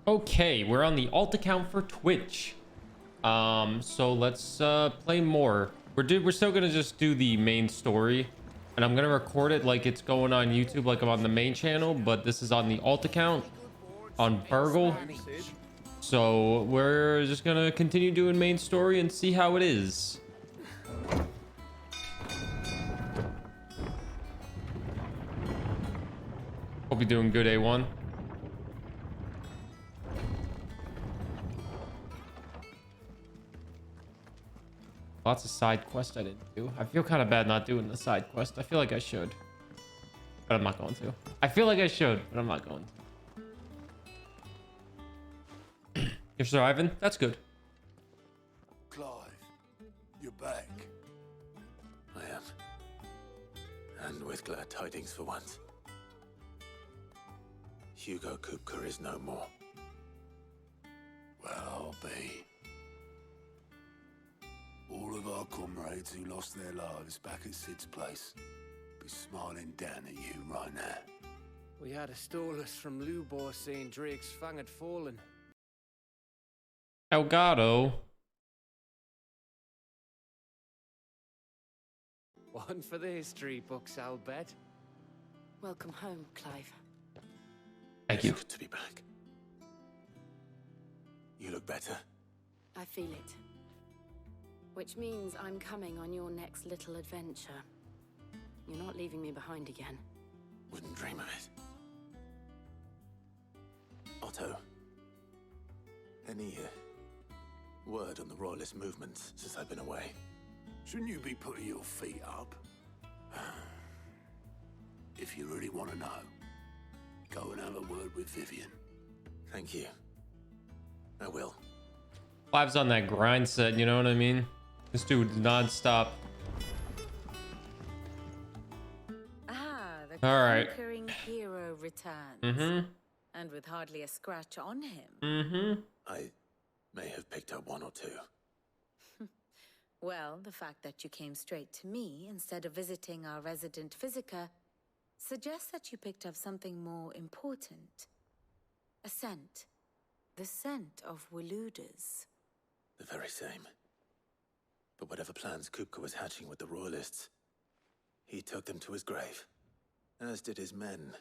Okay, we're on the alt account for Twitch. So let's play more. We're still gonna just do the main story, and I'm gonna record it like it's going on YouTube, like I'm on the main channel, but this is on the alt account on Burgle. So we're just gonna continue doing main story and see how it is. Hope you're doing good, A1. Lots of side quests I didn't do. I feel kind of bad not doing the side quest. I feel like I should, but I'm not going to. I feel like I should, but I'm not going to. You're surviving? That's good. Clive, you're back. I am. And with glad tidings for once. Hugo Kupka is no more. Well, I'll be. All of our comrades who lost their lives back at Sid's place be smiling down at you right now. We had a stolus from Lubor saying Drake's fang had fallen. Elgato. One for the history books, I'll bet. Welcome home, Clive. Thank you. It's good to be back. You look better. I feel it. Which means I'm coming on your next little adventure. You're not leaving me behind again. Wouldn't dream of it. Otto, any word on the Royalist movements since I've been away? Shouldn't you be putting your feet up? If you really want to know, go and have a word with Vivian. Thank you. I will. Clive's on that grind set, you know what I mean? This dude's non-stop. The All right. conquering hero returns. Mm-hmm. And with hardly a scratch on him. Mm-hmm. I may have picked up one or two. Well, the fact that you came straight to me instead of visiting our resident physiker suggests that you picked up something more important. A scent. The scent of Waludas. The very same. But whatever plans Kupka was hatching with the Royalists, he took them to his grave. As did his men.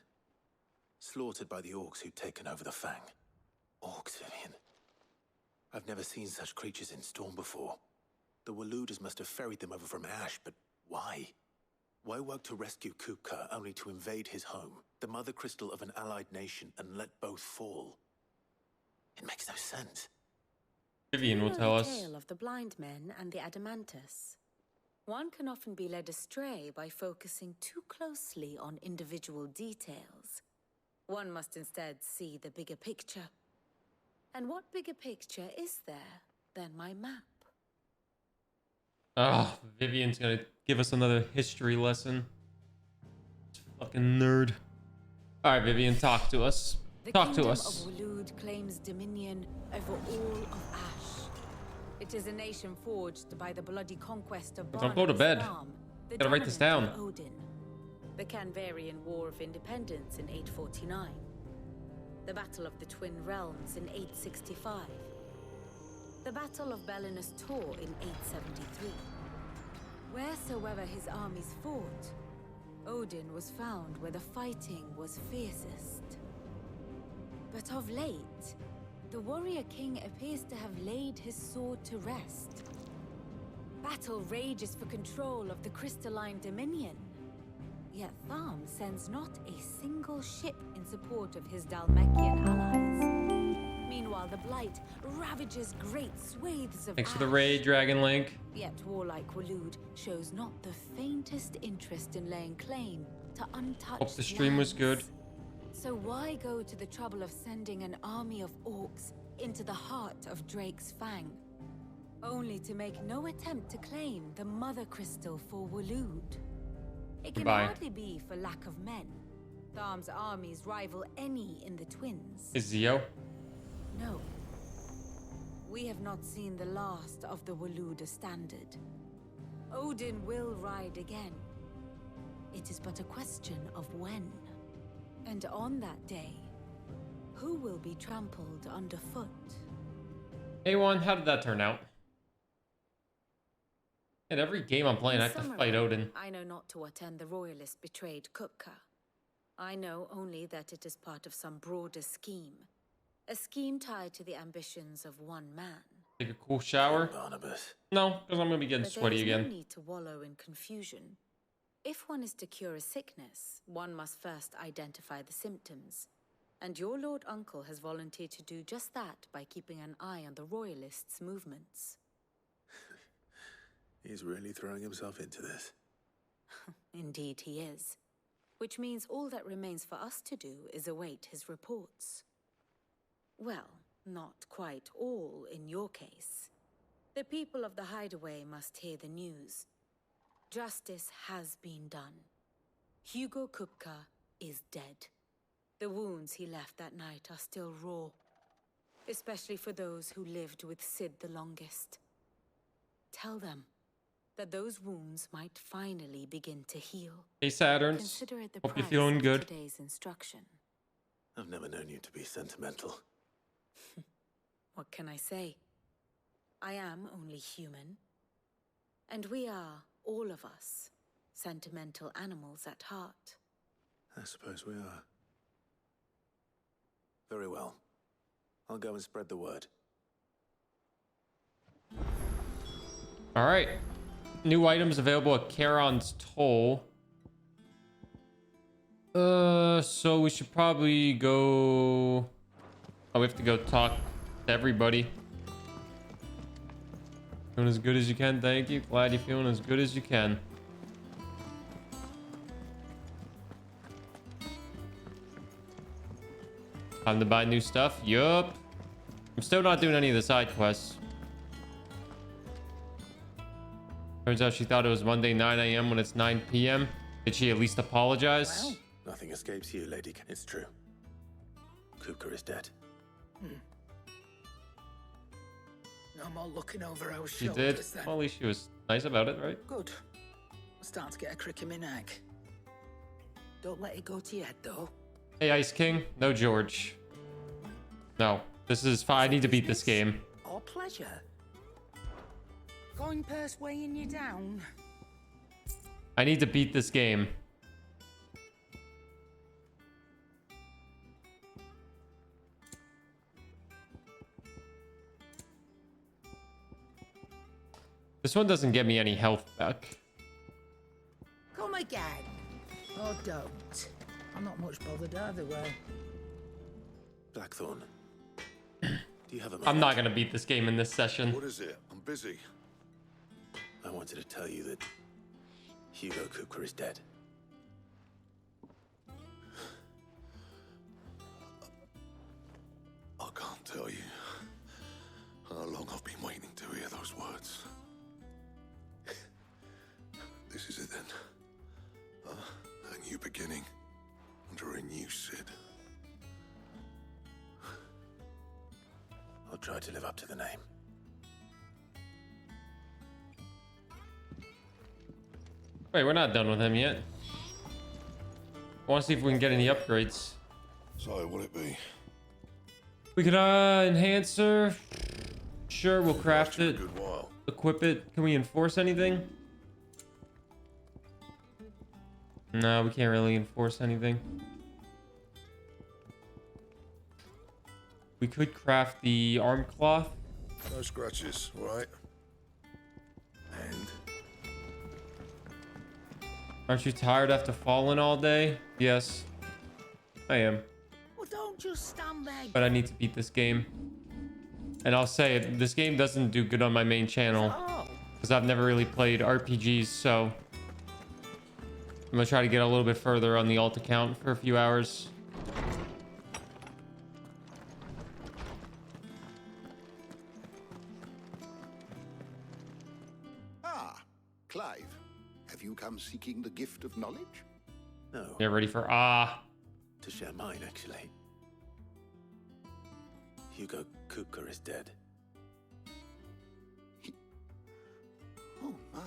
Slaughtered by the orcs who'd taken over the Fang. Orcs, Vivian. I've never seen such creatures in Storm before. The Waludas must have ferried them over from Ash, but why? Why work to rescue Kupka only to invade his home, the mother crystal of an allied nation, and let both fall? It makes no sense. Vivian will You know tell the us. tale of the blind men and the Adamantus. One can often be led astray by focusing too closely on individual details. One must instead see the bigger picture. And what bigger picture is there than my map? Oh, Vivian's gonna give us another history lesson. Fucking nerd. All right, Vivian, talk to us. The Talk to kingdom us. of Waloed claims dominion over all of Ash. It is a nation forged by the bloody conquest of Don't go to bed. The Gotta write this dominant down. of Odin. The Canvarian War of Independence in 849. The Battle of the Twin Realms in 865. The Battle of Belinus Tor in 873. Wheresoever his armies fought, Odin was found where the fighting was fiercest. But of late, the warrior king appears to have laid his sword to rest. Battle rages for control of the crystalline dominion. Yet Tharm sends not a single ship in support of his Dhalmekian allies. Meanwhile, the Blight ravages great swathes of Thanks for the Ash. raid, Dragon Link. Yet warlike Waloed shows not the faintest interest in laying claim to untouched Hope the stream was good. lands. So why go to the trouble of sending an army of orcs into the heart of Drake's Fang? Only to make no attempt to claim the Mother Crystal for Waloed. It can Goodbye. hardly be for lack of men. Tharm's armies rival any in the Twins. Is Zio? No. We have not seen the last of the Waluda standard. Odin will ride again. It is but a question of when. And on that day, who will be trampled underfoot. A1, how did that turn out? In every game I'm playing, I have to fight Odin. I know not to what end the royalist betrayed Kupka. I know only that it is part of some broader scheme. A scheme tied to the ambitions of one man. Take a cool shower? Barnabas. No, because I'm going to be getting But sweaty there is again. no need to wallow in confusion. If one is to cure a sickness, one must first identify the symptoms. And your Lord Uncle has volunteered to do just that by keeping an eye on the royalists' movements. He's really throwing himself into this. Indeed he is. Which means all that remains for us to do is await his reports. Well, not quite all in your case. The people of the Hideaway must hear the news. Justice has been done. Hugo Kupka is dead. The wounds he left that night are still raw, especially for those who lived with Sid the longest. Tell them that those wounds might finally begin to heal. Hey, Saturns. Consider it the Hope you're price feeling of good. today's instruction. I've never known you to be sentimental. What can I say? I am only human. And we are, all of us, sentimental animals at heart. I suppose we are. Very well. I'll go and spread the word. All right. New items available at Charon's Toll. So we should probably go... Oh, we have to go talk to everybody. Feeling as good as you can, thank you. Glad you're feeling as good as you can. Time to buy new stuff? Yup. I'm still not doing any of the side quests. Turns out she thought it was Monday 9 a.m. when it's 9 p.m. Did she at least apologize? Well, nothing escapes you, Lady. It's true. Kupka is dead. No more looking over our She shoulders did. then. Well, at least she was nice about it, right? Good. I'm starting to get a crick in my neck. Don't let it go to your head, though. Hey, Ice King. No, George. No. This is fine. I need to beat this game. Or pleasure. Going purse weighing you down. I need to beat this game. This one doesn't get me any health back. Come again. Or don't. I'm not much bothered either way. Blackthorn. Do you have a moment? I'm not gonna beat this game in this session. What is it? I'm busy. I wanted to tell you that Hugo Kupka is dead. I can't tell you how long I've been waiting to hear those words. This is it then. A new beginning under a new Sid. I'll try to live up to the name. Wait, we're not done with him yet. I want to see if we can get any upgrades. So, will it be? We could enhancer. Sure, we'll craft Lasted it, a good while. equip it. Can we enforce anything? No, we can't really enforce anything. We could craft the arm cloth. No scratches, right? And Aren't you tired after falling all day? Yes, I am. Well, don't just stand there. But I need to beat this game. And I'll say it, this game doesn't do good on my main channel. Oh, Because I've never really played RPGs, so... I'm gonna try to get a little bit further on the alt account for a few hours. Ah, Clive. Have you come seeking the gift of knowledge? no, Get ready for to share mine, actually. Hugo Kupka is dead. Oh my.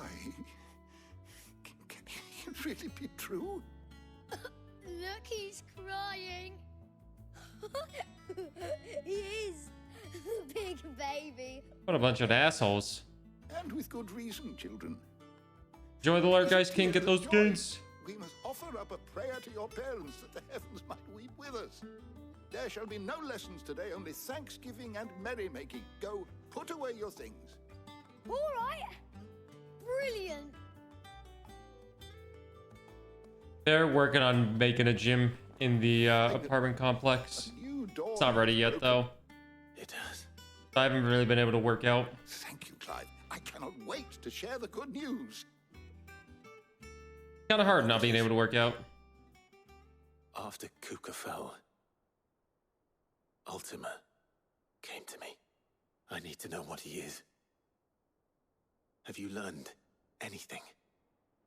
Can it really be true? Look, he's crying. He is the big baby. What a bunch of assholes. And with good reason, children. Enjoy the Lord, guys. Can't get those gains. We must offer up a prayer to your parents that the heavens might weep with us. There shall be no lessons today, only thanksgiving and merrymaking. Go, put away your things. All right. Brilliant. They're working on making a gym in the apartment complex. It's not ready yet, though. It has. I haven't really been able to work out. Thank you, Clive. I cannot wait to share the good news. Kind of hard not being able to work out. After Kuka fell, Ultima came to me. I need to know what he is. Have you learned anything?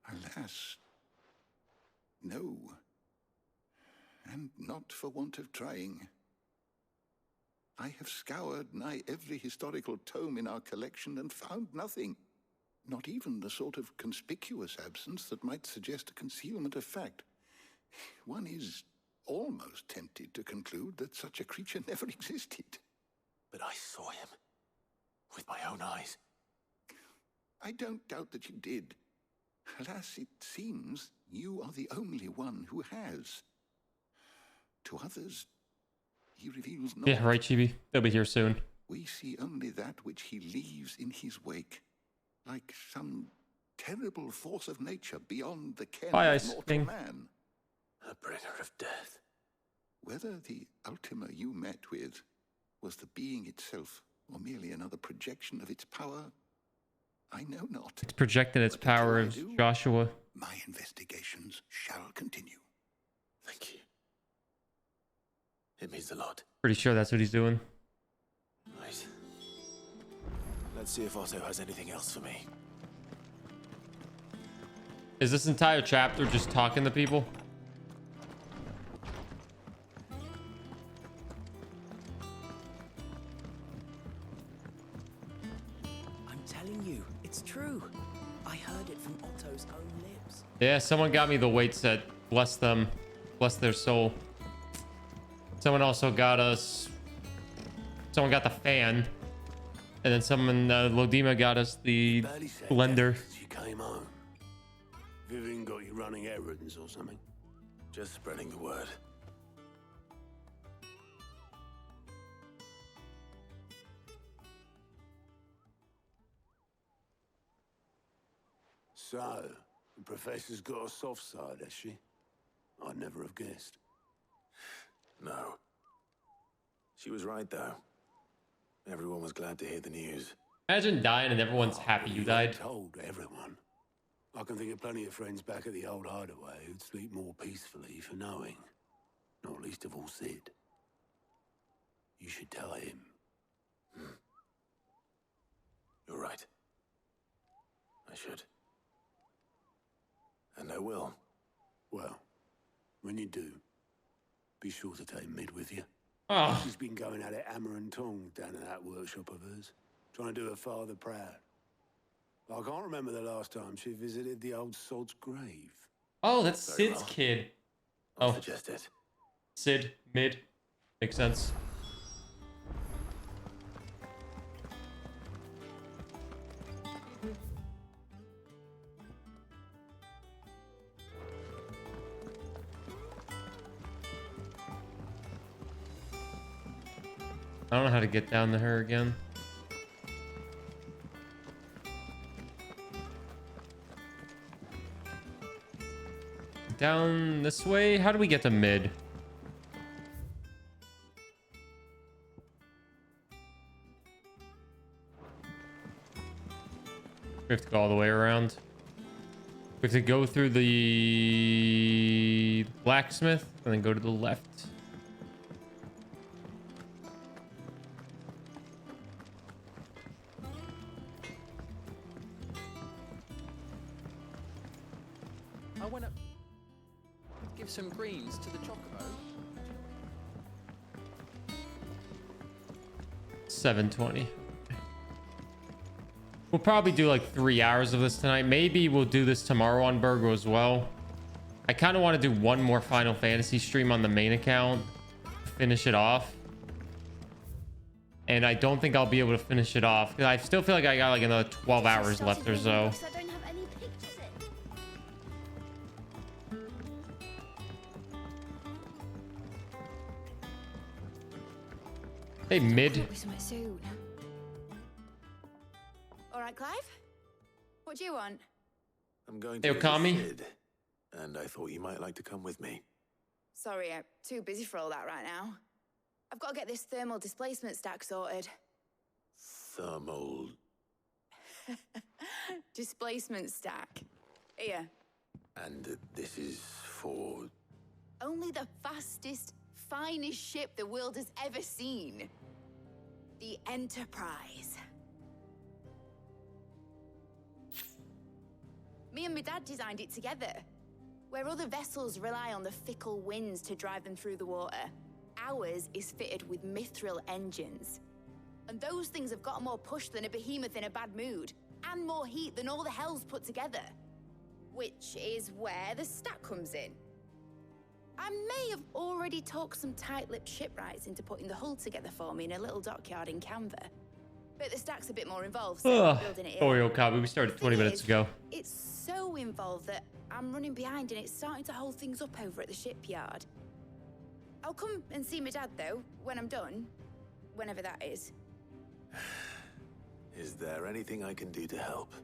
Alas, no. And not for want of trying. I have scoured nigh every historical tome in our collection and found nothing. Not even the sort of conspicuous absence that might suggest a concealment of fact. One is almost tempted to conclude that such a creature never existed. But I saw him with my own eyes. I don't doubt that you did. Alas, it seems you are the only one who has. To others, he reveals not. Yeah, right, Chibi. They'll be here soon. We see only that which he leaves in his wake, like some terrible force of nature beyond the ken Bye, of Ice mortal King. man. A bringer of death. Whether the Ultima you met with was the being itself, or merely another projection of its power, I know not. It's projecting its But until power I as do, Joshua. my investigations shall continue. Thank you. It means a lot. Pretty sure that's what he's doing. Right. Let's see if Otto has anything else for me. Is this entire chapter just talking to people? I'm telling you, it's true. I heard it from Otto's own lips. Yeah, someone got me the weight set. Bless them. Bless their soul. Someone also got us... Someone got the fan. And then someone, Lodima got us the Barely said blender. that since you came home. Vivian got you running errands or something. Just spreading the word. So, the professor's got a soft side, has she? I'd never have guessed. No. She was right, though. Everyone was glad to hear the news. Imagine dying and everyone's happy you died. Told everyone. I can think of plenty of friends back at the old hideaway who'd sleep more peacefully for knowing. Not least of all Sid. You should tell him. You're right. I should. And I will. Well, when you do, be sure to take Mid with you. Oh, She's been going at it hammer and tongs down in that workshop of hers, trying to do her father proud. I can't remember the last time she visited the old sod's grave. oh, that's Very Sid's well. kid. I'll Oh, suggest it. Sid, Mid. Makes sense. I don't know how to get down to her again. Down this way? How do we get to Mid? We have to go all the way around. We have to go through the blacksmith and then go to the left. I went up to give some greens to the chocobo. 7:20. We'll probably do like 3 hours of this tonight. Maybe we'll do this tomorrow on Burger as well. I kind of want to do one more Final Fantasy stream on the main account finish it off. And I don't think I'll be able to finish it off. 'Cause I still feel like I got like another 12 hours left or so. I don't have any pictures in. Hey, mid. All right, Clive? What do you want? I'm going Hey, to Okami. visit Sid, and I thought you might like to come with me. Sorry, I'm too busy for all that right now. I've got to get this thermal displacement stack sorted. Thermal. Displacement stack. Here. And this is for... Only the fastest, finest ship the world has ever seen. The Enterprise. Me and my dad designed it together. Where other vessels rely on the fickle winds to drive them through the water, ours is fitted with mithril engines. And those things have got more push than a behemoth in a bad mood, and more heat than all the hells put together. Which is where the stack comes in. I may have already talked some tight-lipped shipwrights into putting the hull together for me in a little dockyard in Canva. But the stack's a bit more involved, so I'm building it here. Sorry, Okabe. We started 20 minutes ago. It's so involved that I'm running behind and it's starting to hold things up over at the shipyard. I'll come and see my dad, though, when I'm done. Whenever that is. Is there anything I can do to help?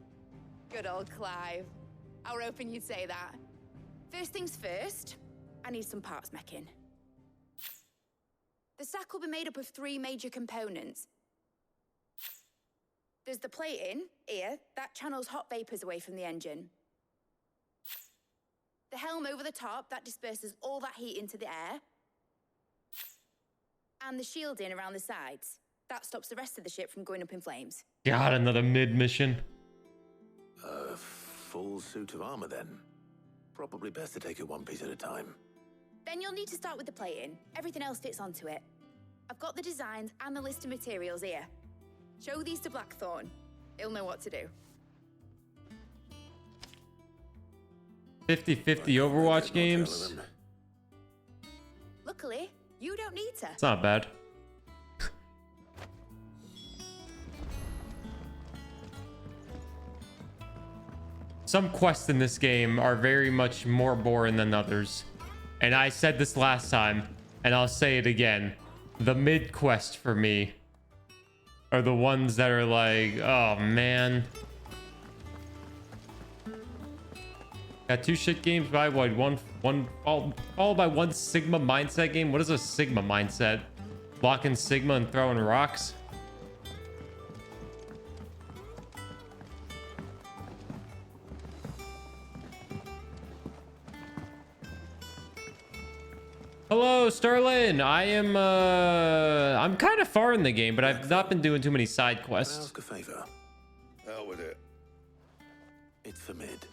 Good old Clive. I were hoping you'd say that. First things first, I need some parts making. The stack will be made up of 3 major components. There's the plating, here, that channels hot vapors away from the engine. The helm over the top, that disperses all that heat into the air. And the shielding around the sides. That stops the rest of the ship from going up in flames. God, another mid mission. A full suit of armor, then. Probably best to take it one piece at a time. Then you'll need to start with the plating. Everything else fits onto it. I've got the designs and the list of materials here. Show these to Blackthorn. He'll know what to do. 50-50 Overwatch games. Luckily, you don't need to. It's not bad. Some quests in this game are very much more boring than others. And I said this last time, and I'll say it again. The mid quest for me are the ones that are like, oh man. Got 2 shit games by what? One followed by 1 Sigma mindset game. What is a Sigma mindset? Blocking Sigma and throwing rocks? Hello, Sterling. I'm kind of far in the game, but I've not been doing too many side Can I quests. ask a favor? Out with it. It's for Mid.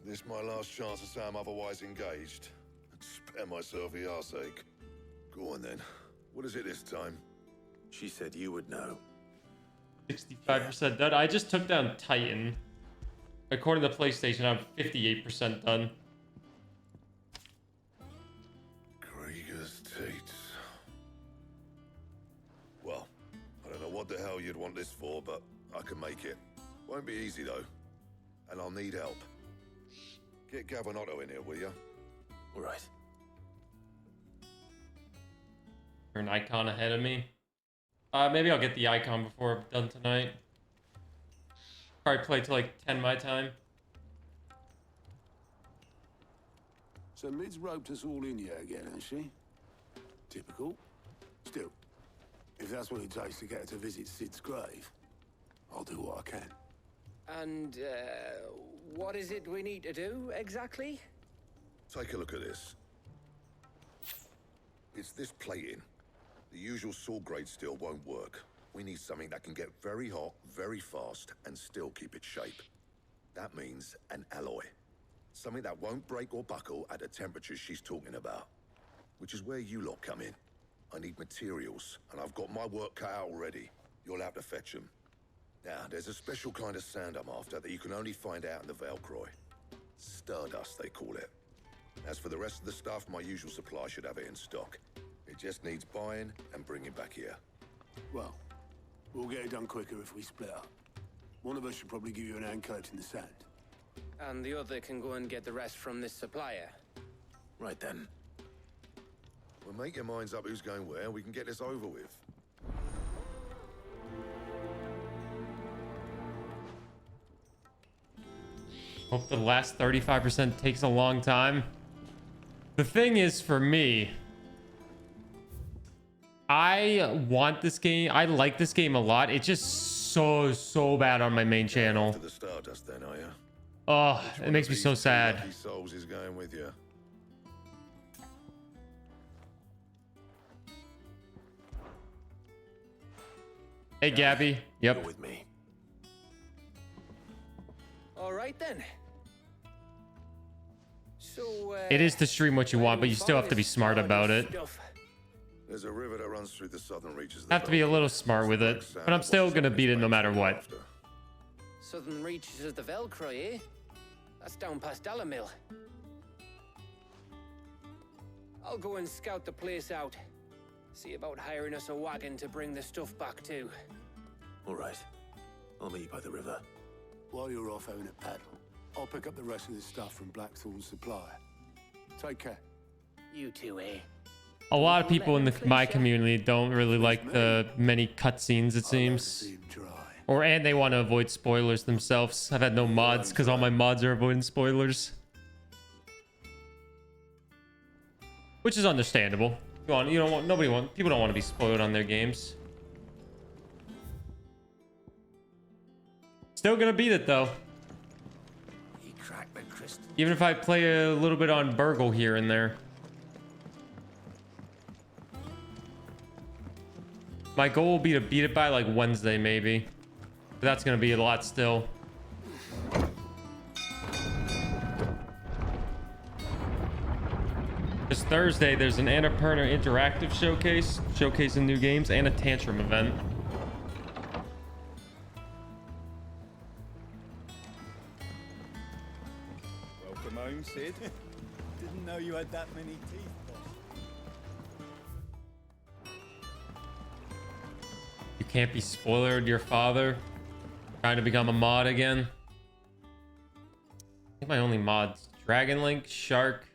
This my last chance to say I'm otherwise engaged. Spare myself the arseache. Go on then. What is it this time? She said you would know. 65% done. I just took down Titan. According to PlayStation, I'm 58% done. Krieger's Tates. Well, I don't know what the hell you'd want this for, but I can make it. Won't be easy though. And I'll need help. Get Gavinotto in here, will ya? All right. You're an icon ahead of me. Maybe I'll get the icon before I'm done tonight. Probably play till like 10 my time. So Mid's roped us all in here again, has she? Typical. Still, if that's what it takes to get her to visit Sid's grave, I'll do what I can. And, what is it we need to do, exactly? Take a look at this. It's this plating. The usual sword grade steel won't work. We need something that can get very hot, very fast, and still keep its shape. That means an alloy. Something that won't break or buckle at the temperatures she's talking about. Which is where you lot come in. I need materials, and I've got my work cut out already. You'll have to fetch them. Now, there's a special kind of sand I'm after that you can only find out in the Valcroy. Stardust, they call it. As for the rest of the stuff, my usual supply should have it in stock. It just needs buying and bringing back here. Well, we'll get it done quicker if we split up. One of us should probably give you an hand coat in the sand. And the other can go and get the rest from this supplier. Right then. Well, make your minds up who's going where. We can get this over with. Hope the last 35% takes a long time. The thing is, for me, I want this game. I like this game a lot. It's just so bad on my main channel. To the Stardust, then, are you? Oh, it makes me so sad. Lucky souls is going with you. Hey, Gabby. Yep. You're with me. All right then. So, It is to stream what you want, but you still have to be smart about it. There's a river that runs through the southern reaches. Have to be a little smart with it, but I'm still gonna beat it no matter what. Southern reaches of the Velcro, eh? That's down past Dalamil. I'll go and scout the place out. See about hiring us a wagon to bring the stuff back to. All right. I'll meet you by the river. While you're off having a paddle, I'll pick up the rest of the stuff from Blackthorn's supplier. Take care. You too, eh? A lot of people in my community don't really like the many cutscenes, it seems. And they want to avoid spoilers themselves. I've had no mods because all my mods are avoiding spoilers. Which is understandable. People don't want to be spoiled on their games. Still gonna beat it though. Even if I play a little bit on Burgle here and there. My goal will be to beat it by like Wednesday maybe. But that's gonna be a lot still. This Thursday, there's an Annapurna interactive showcase, showcasing new games, and a Tantrum event. Welcome home, Sid. Didn't know you had that many teeth, boss. You can't be spoilered your father. Trying to become a mod again. I think my only mods: Dragon Link, Shark,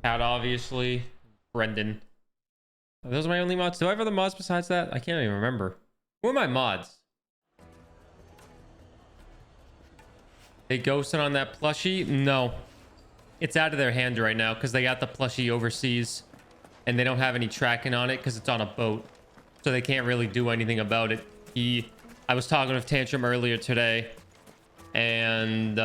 Cat, obviously, Brendan. Those are my only mods. Do I have other mods besides that? I can't even remember. Who are my mods? They ghosted on that plushie? No. It's out of their hand right now because they got the plushie overseas and they don't have any tracking on it because it's on a boat. So they can't really do anything about it. I was talking with Tantrum earlier today and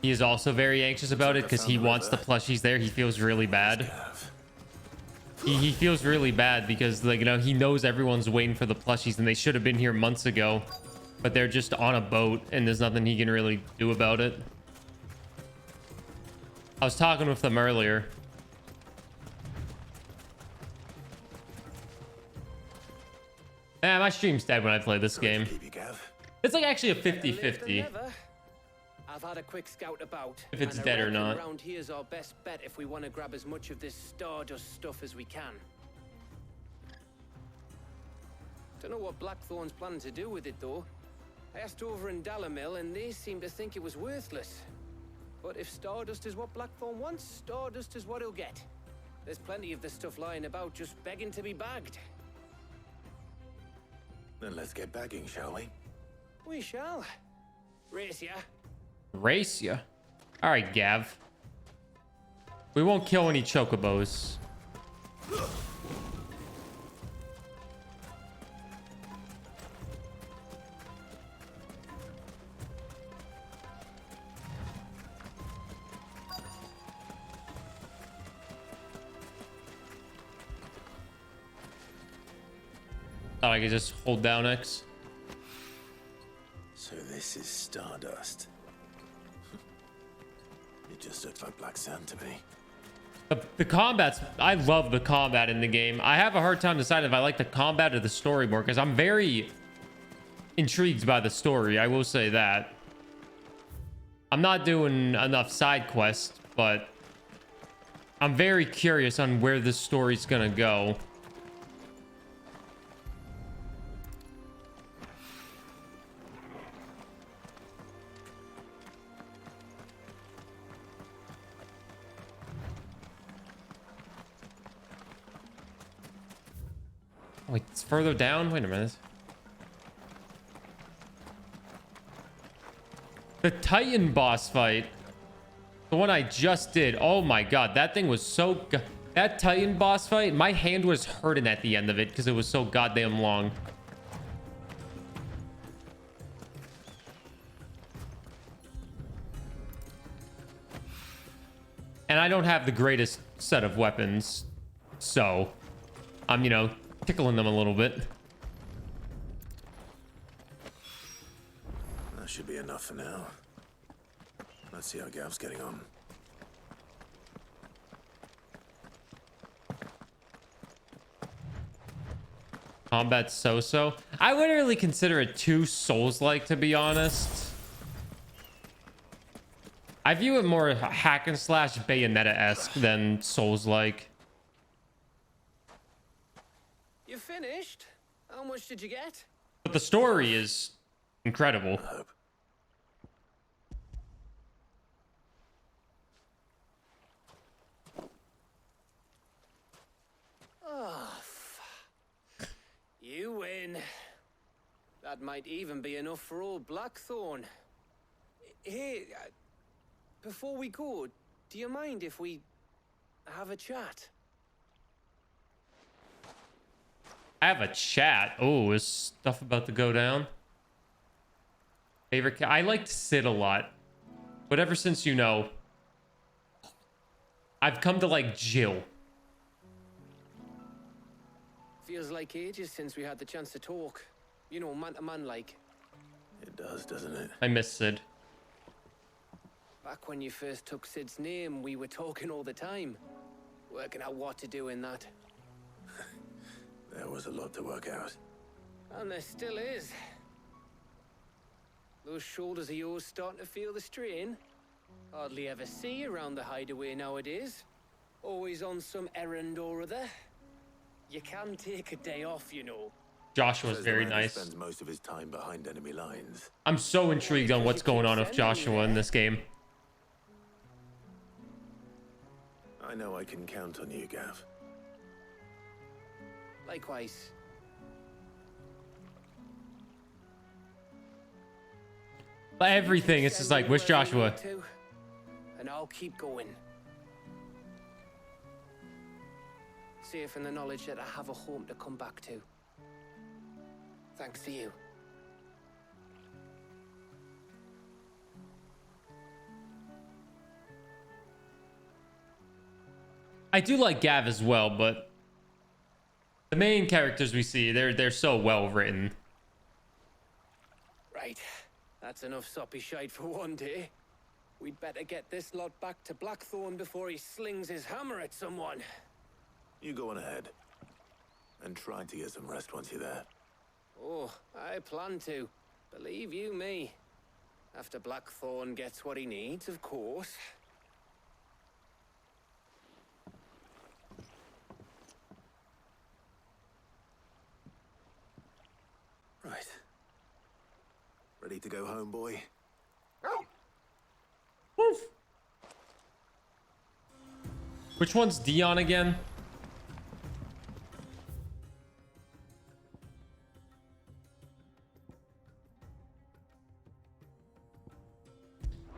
he is also very anxious about it because he wants the plushies there. He feels really bad. He feels really bad because, like, you know, he knows everyone's waiting for the plushies and they should have been here months ago, but they're just on a boat and there's nothing he can really do about it. I was talking with them earlier. My stream's dead when I play this game. It's like actually a 50-50. I've had a quick scout about. If it's dead or not. Around here's our best bet if we want to grab as much of this Stardust stuff as we can. Don't know what Blackthorn's planning to do with it though. I asked over in Dalamil and they seem to think it was worthless. But if Stardust is what Blackthorn wants, Stardust is what he'll get. There's plenty of this stuff lying about just begging to be bagged. Then let's get bagging, shall we? We shall. Race ya. Race ya. All right, Gav. We won't kill any chocobos. Thought I could just hold down X. So this is Stardust. It just looks like black sand to me. The combat's... I love the combat in the game. I have a hard time deciding if I like the combat or the story more because I'm very intrigued by the story. I will say that. I'm not doing enough side quests, but I'm very curious on where this story's gonna go. Wait, it's further down? Wait a minute. The Titan boss fight. The one I just did. Oh my god, that thing was so... That Titan boss fight, my hand was hurting at the end of it because it was so goddamn long. And I don't have the greatest set of weapons, so I'm, you know, tickling them a little bit. That should be enough for now. Let's see how Gav's getting on. Combat so-so. I wouldn't really consider it too Souls-like, to be honest. I view it more hack and slash Bayonetta-esque than Souls-like. You finished? How much did you get? But the story is incredible. Oh, you win. That might even be enough for old Blackthorn. Hey, before we go, do you mind if we have a chat? I have a chat. Oh, is stuff about to go down? Favorite I like Sid a lot. But ever since, you know, I've come to like Jill. Feels like ages since we had the chance to talk. You know, man to man like. It does, doesn't it? I miss Sid. Back when you first took Sid's name, we were talking all the time. Working out what to do in that. There was a lot to work out. And there still is. Those shoulders of yours starting to feel the strain. Hardly ever see you around the hideaway nowadays. Always on some errand or other. You can take a day off, you know. Joshua's very nice. Spends most of his time behind enemy lines. I'm so intrigued on what's going on with Joshua in this game. I know I can count on you, Gav. Likewise. But everything, it's just like, where's Joshua? And I'll keep going. Safe in the knowledge that I have a home to come back to. Thanks to you. I do like Gav as well, but the main characters we see, they're so well written. Right. That's enough soppy shite for one day. We'd better get this lot back to Blackthorn before he slings his hammer at someone. You go on ahead. And try to get some rest once you're there. Oh, I plan to. Believe you me. After Blackthorn gets what he needs, of course. Right. Ready to go home, boy? Woof. Which one's Dion again?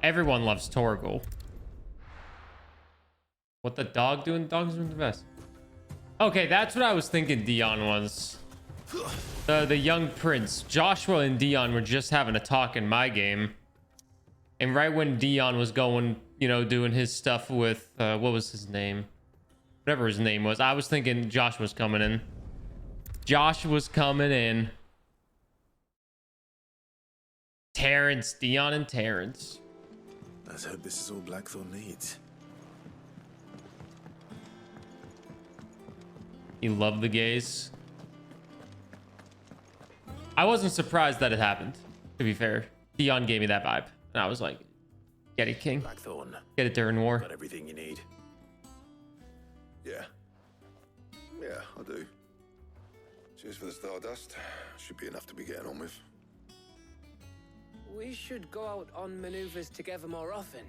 Everyone loves Torgal. What the dog doing? Dog's doing the best. Okay, that's what I was thinking Dion was. The young prince. Joshua and Dion were just having a talk in my game. And right when Dion was going, you know, doing his stuff with, what was his name? Whatever his name was. I was thinking Josh was coming in. Josh was coming in. Terrence, Dion and Terrence. Let's hope this is all Blackthorn needs. You love the gays. I wasn't surprised that it happened, to be fair. Dion gave me that vibe. And I was like, Get it, King. Blackthorn. Get it during war. Got everything you need. Yeah. Yeah, I do. Cheers for the Stardust. Should be enough to be getting on with. We should go out on maneuvers together more often.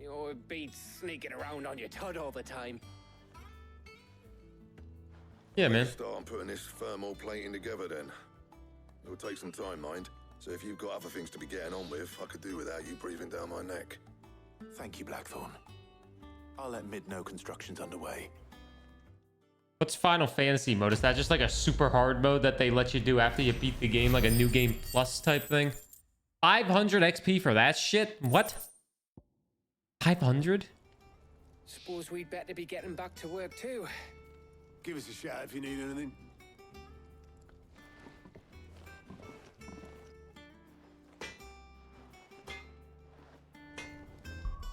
You know, it beats sneaking around on your Todd all the time. Yeah, man. Start on putting this thermal plating together then. It'll take some time, mind. So if you've got other things to be getting on with, I could do without you breathing down my neck. Thank you, Blackthorn. I'll let Mid know construction's underway. What's Final Fantasy mode? Is that just like a super hard mode that they let you do after you beat the game, like a new game plus type thing? 500 XP for that shit? What? 500? Suppose we'd better be getting back to work too. Give us a shout if you need anything.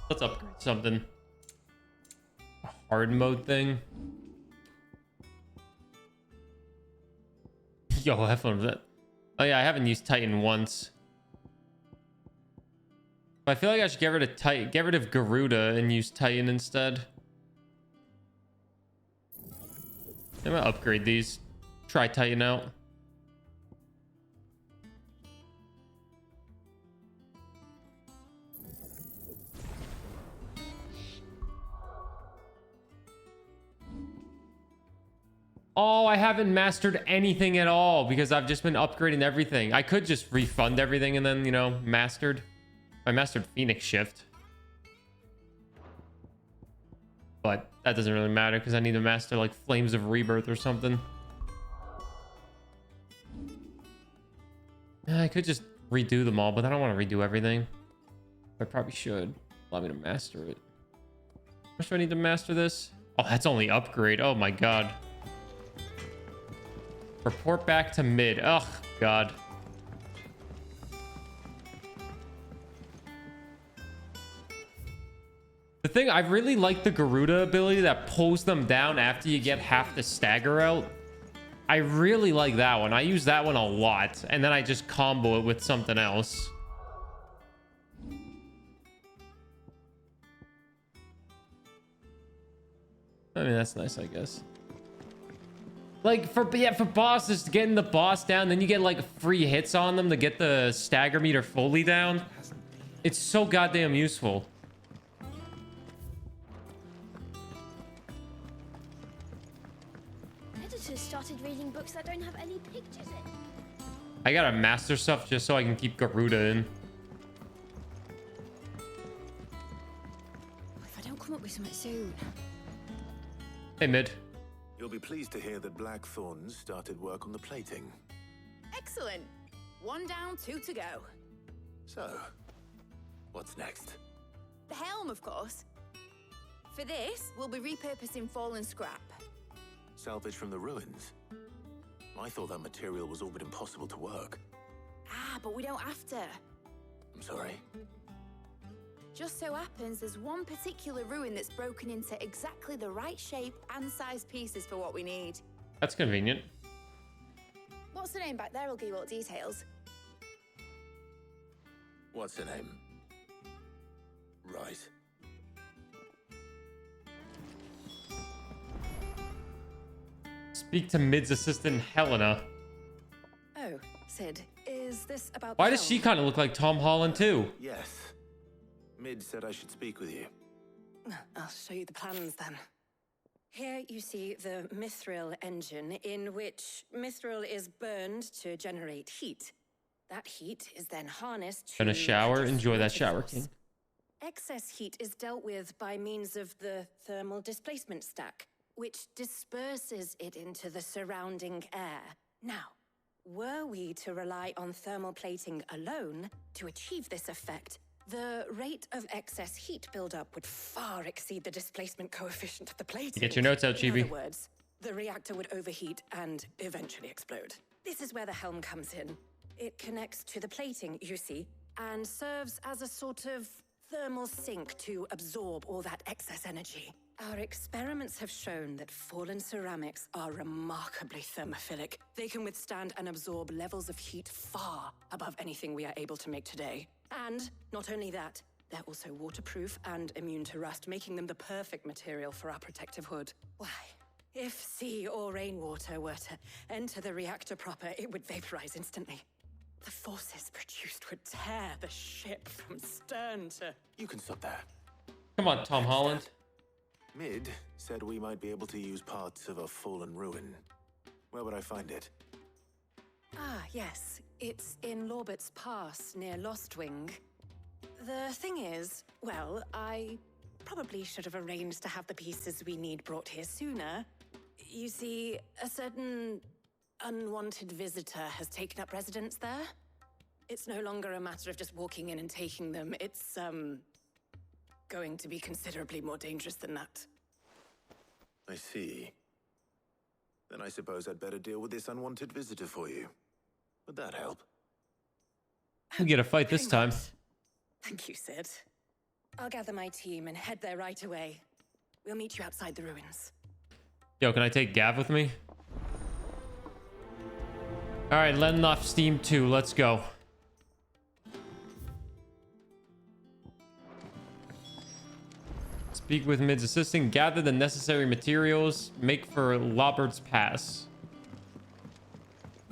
Let's upgrade something. A hard mode thing. Yo, have fun with that. Oh yeah, I haven't used Titan once. But I feel like I should get rid of Titan, get rid of Garuda and use Titan instead. I'm gonna upgrade these. Try Titan out. Oh, I haven't mastered anything at all because I've just been upgrading everything. I could just refund everything and then, you know, mastered. I mastered Phoenix Shift. But that doesn't really matter because I need to master like Flames of Rebirth or something. I could just redo them all, but I don't want to redo everything. I probably should. Allow me to master it. How much do I need to master this? Oh, that's only upgrade. Oh my god. Report back to Mid. Oh god. The thing, I really like the Garuda ability that pulls them down after you get half the stagger out. I really like that one. I use that one a lot. And then I just combo it with something else. I mean, that's nice, I guess. Like, for bosses, getting the boss down, then you get, like, free hits on them to get the stagger meter fully down. It's so goddamn useful. Editors started reading books that don't have any pictures in. I gotta master stuff just so I can keep Garuda in. If I don't come up with something soon. Hey, Mid. You'll be pleased to hear that Blackthorn started work on the plating. Excellent. 1 down, 2 to go. So, what's next? The helm, of course. For this, we'll be repurposing fallen scrap. Salvage from the ruins? I thought that material was all but impossible to work. Ah, but we don't have to. I'm sorry. Just so happens there's one particular ruin that's broken into exactly the right shape and size pieces for what we need. That's convenient. What's the name back there? I'll give you all details. What's her name? Right. Speak to Mid's assistant, Helena. Oh, Sid, is this about Why the does she helm? kind of look like Tom Holland, too? Yes. Mid said I should speak with you. I'll show you the plans then. Here you see the mithril engine, in which mithril is burned to generate heat. That heat is then harnessed to... Gonna shower? produce Enjoy that motor shower, force. King. Excess heat is dealt with by means of the thermal displacement stack, which disperses it into the surrounding air. Now, were we to rely on thermal plating alone to achieve this effect, the rate of excess heat buildup would far exceed the displacement coefficient of the plating. Get your notes out, In Chibi. other words, the reactor would overheat and eventually explode. This is where the helm comes in. It connects to the plating, you see, and serves as a sort of thermal sink to absorb all that excess energy. Our experiments have shown that fallen ceramics are remarkably thermophilic. They can withstand and absorb levels of heat far above anything we are able to make today. And not only that, They're also waterproof and immune to rust, making them the perfect material for our protective hood. Why? If sea or rainwater were to enter the reactor proper, it would vaporize instantly. The forces produced would tear the ship from stern to... You can stop there. Come on, Tom Holland. Mid said we might be able to use parts of a fallen ruin. Where would I find it? Ah, yes. It's in Lorbert's Pass, near Lostwing. The thing is, well, I probably should have arranged to have the pieces we need brought here sooner. You see, a certain unwanted visitor has taken up residence there. It's no longer a matter of just walking in and taking them. It's, going to be considerably more dangerous than that. I see. Then I suppose I'd better deal with this unwanted visitor for you. Would that help? We get a fight this time. Thank you, Sid. I'll gather my team and head there right away. We'll meet you outside the ruins. Yo, can I take Gav with me? All right, letting off steam 2. Let's go. Speak with Mid's assistant. Gather the necessary materials. Make for Lorbert's Pass.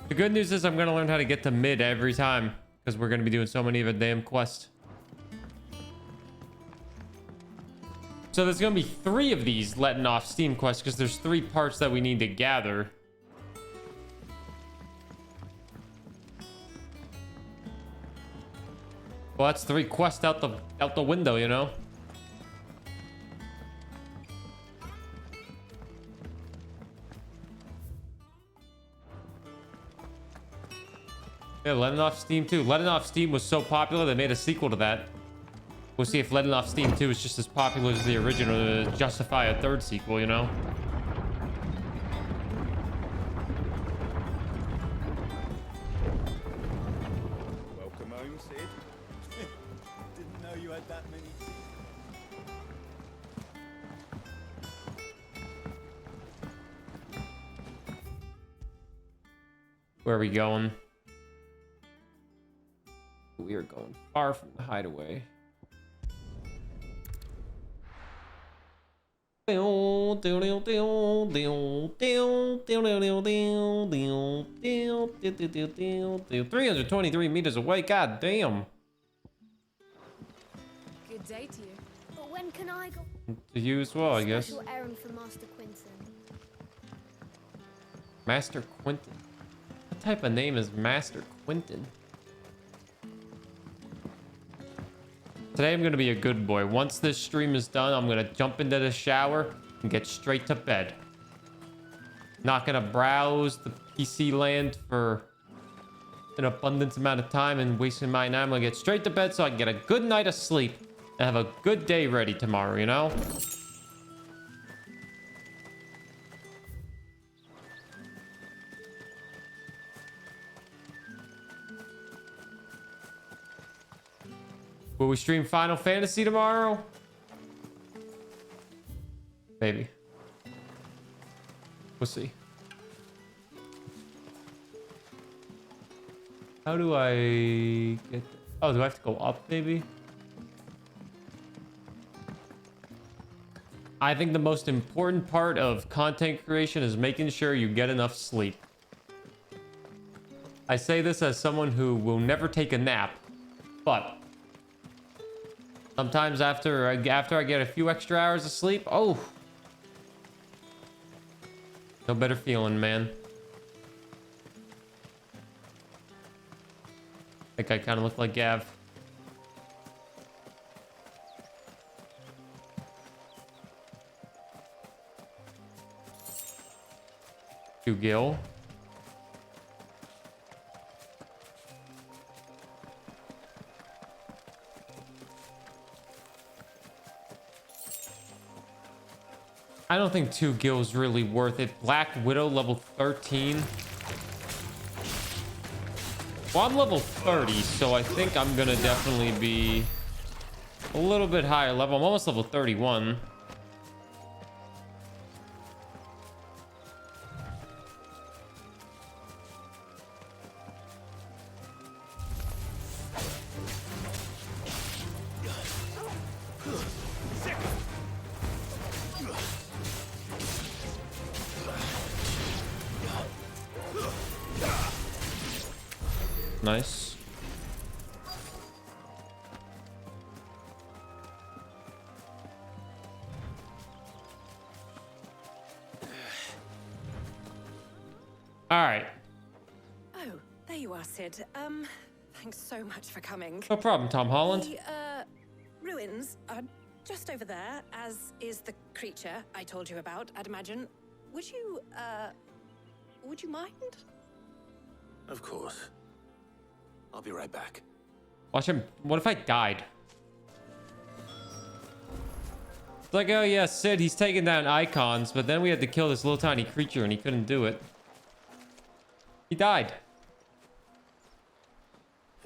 The good news is I'm going to learn how to get to Mid every time, because we're going to be doing so many of a damn quest. So there's going to be 3 of these letting off steam quests, because there's 3 parts that we need to gather. Well, that's 3 quests out the window, you know? Yeah, letting off steam 2. Letting off steam was so popular they made a sequel to that. We'll see if letting off steam 2 is just as popular as the original to justify a 3rd sequel, you know? Welcome home, Sid. Didn't know you had that many teeth. Where are we going? We are going far from the hideaway. $323 meters away. God damn. Good day to you. But when can I go? To you as well, I guess. Special errand for Master Quinton. Master Quinton. What type of name is Master Quinton? Today I'm going to be a good boy. Once this stream is done, I'm going to jump into the shower and get straight to bed. Not going to browse the PC land for an abundant amount of time and wasting my time. I'm going to get straight to bed so I can get a good night of sleep and have a good day ready tomorrow, you know? Will we stream Final Fantasy tomorrow? Maybe. We'll see. How do I get... Oh, do I have to go up, maybe? I think the most important part of content creation is making sure you get enough sleep. I say this as someone who will never take a nap, but... sometimes after I get a few extra hours of sleep, oh, no better feeling, man. I think I kind of look like Gav. To Gil. I don't think 2 gil is really worth it. Black Widow level 13. Well, I'm level 30, so I think I'm gonna definitely be a little bit higher level. I'm almost level 31. Nice. All right. Oh, there you are, Sid. Thanks so much for coming. No problem, Tom Holland. The, ruins are just over there, as is the creature I told you about, I'd imagine. Would you mind? Of course. I'll be right back. Watch him. What if I died? It's like, oh yeah, Sid, he's taking down icons, but then we had to kill this little tiny creature and he couldn't do it. He died.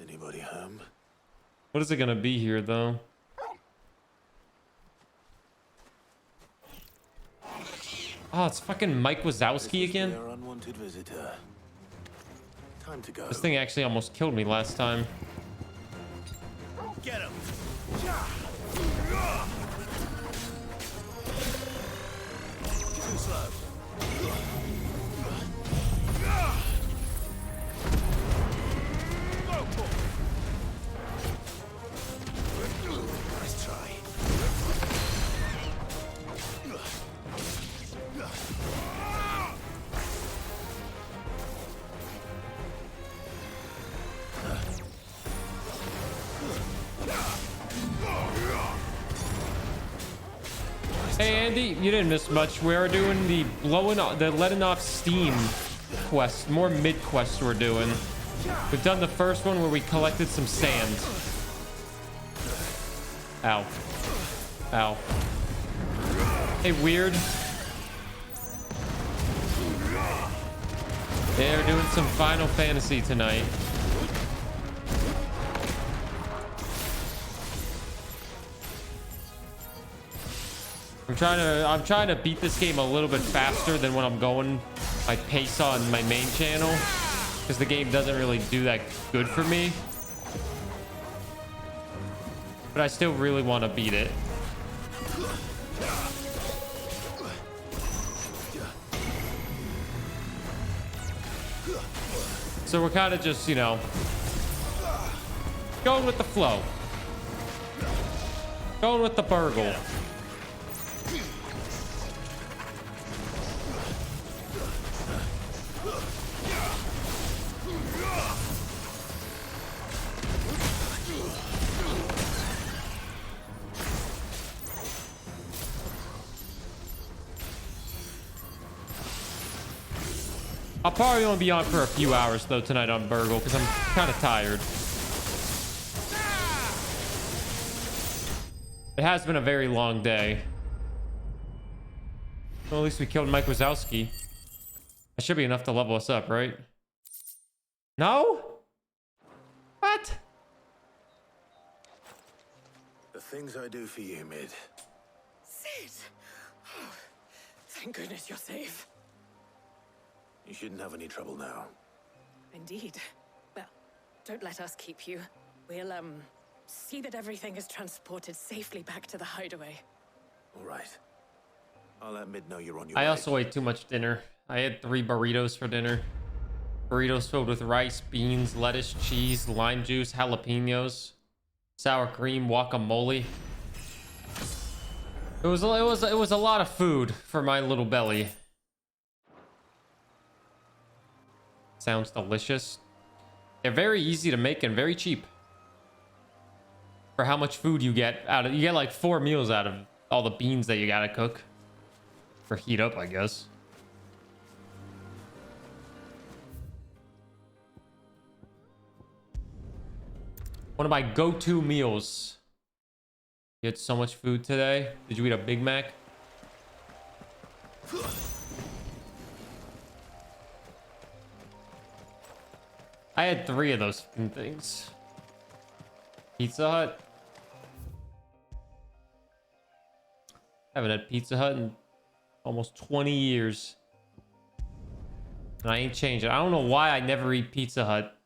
Anybody home? What is it gonna be here, though? Oh, it's fucking Mike Wazowski again. Their unwanted visitor. Time to go. This thing actually almost killed me last time. Get him. Too slow. Nice try. Hey Andy, you didn't miss much. We are doing the letting off steam quest, more mid quests we're doing. We've done the first one where we collected some sand. Ow. Ow. Hey, weird. They're doing some Final Fantasy tonight. I'm trying to beat this game a little bit faster than when I'm going my pace on my main channel, because the game doesn't really do that good for me. But I still really want to beat it. So we're kind of just, you know, going with the flow. Going with the burgle. I'll probably only be on for a few hours though tonight on Burgle because I'm kind of tired. It has been a very long day. Well, at least we killed Mike Wazowski. That should be enough to level us up, right? No? What? The things I do for you, Mid. Sid! Oh, thank goodness you're safe. You shouldn't have any trouble now. Indeed. Well, don't let us keep you. We'll, see that everything is transported safely back to the hideaway. All right. I'll let Mid know you're on your way. I also ate too much dinner. I had 3 burritos for dinner. Burritos filled with rice, beans, lettuce, cheese, lime juice, jalapenos, sour cream, guacamole. It was a lot of food for my little belly. Sounds delicious. They're very easy to make and very cheap. For how much food you get out of, you get like 4 meals out of all the beans that you gotta cook. Or heat up, I guess. One of my go-to meals. You had so much food today. Did you eat a Big Mac? I had 3 of those things. Pizza Hut. Haven't had Pizza Hut in almost 20 years. And I ain't changing. I don't know why I never eat Pizza Hut.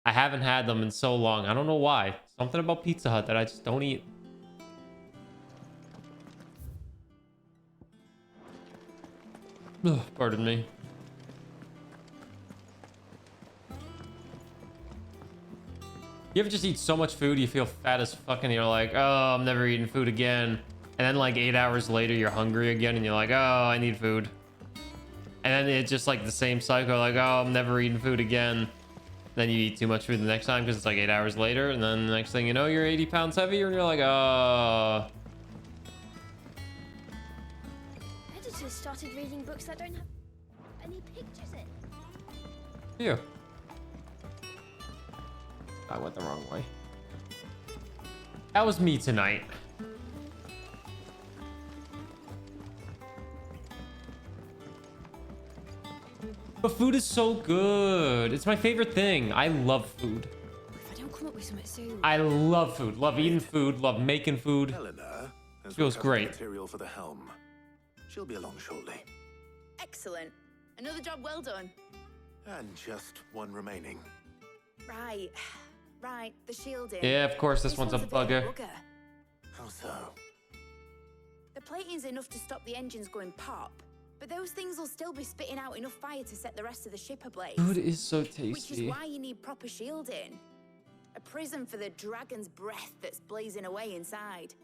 I haven't had them in so long. I don't know why. Something about Pizza Hut that I just don't eat. Ugh, pardon me. You ever just eat so much food you feel fat as fuck and you're like, oh, I'm never eating food again. And then like 8 hours later you're hungry again and you're like, oh, I need food. And then it's just like the same cycle, like, oh, I'm never eating food again. Then you eat too much food the next time because it's like 8 hours later, and then the next thing you know, you're 80 pounds heavier and you're like, oh. Editors started reading books that don't have any pictures in. Phew. I went the wrong way. That was me tonight. But food is so good. It's my favorite thing. I love food. If I don't come up with something soon. I love food. Love eating food. Love making food. Eleanor has Feels recovered great. material for the helm. She'll be along shortly. Excellent. Another job well done. And just one remaining. Right. Right, the shielding. Yeah, of course, this one's a bit bugger. How so? The plating's enough to stop the engines going pop, but those things will still be spitting out enough fire to set the rest of the ship ablaze. Food is so Which is tasty. why you need proper shielding. A prison for the dragon's breath that's blazing away inside.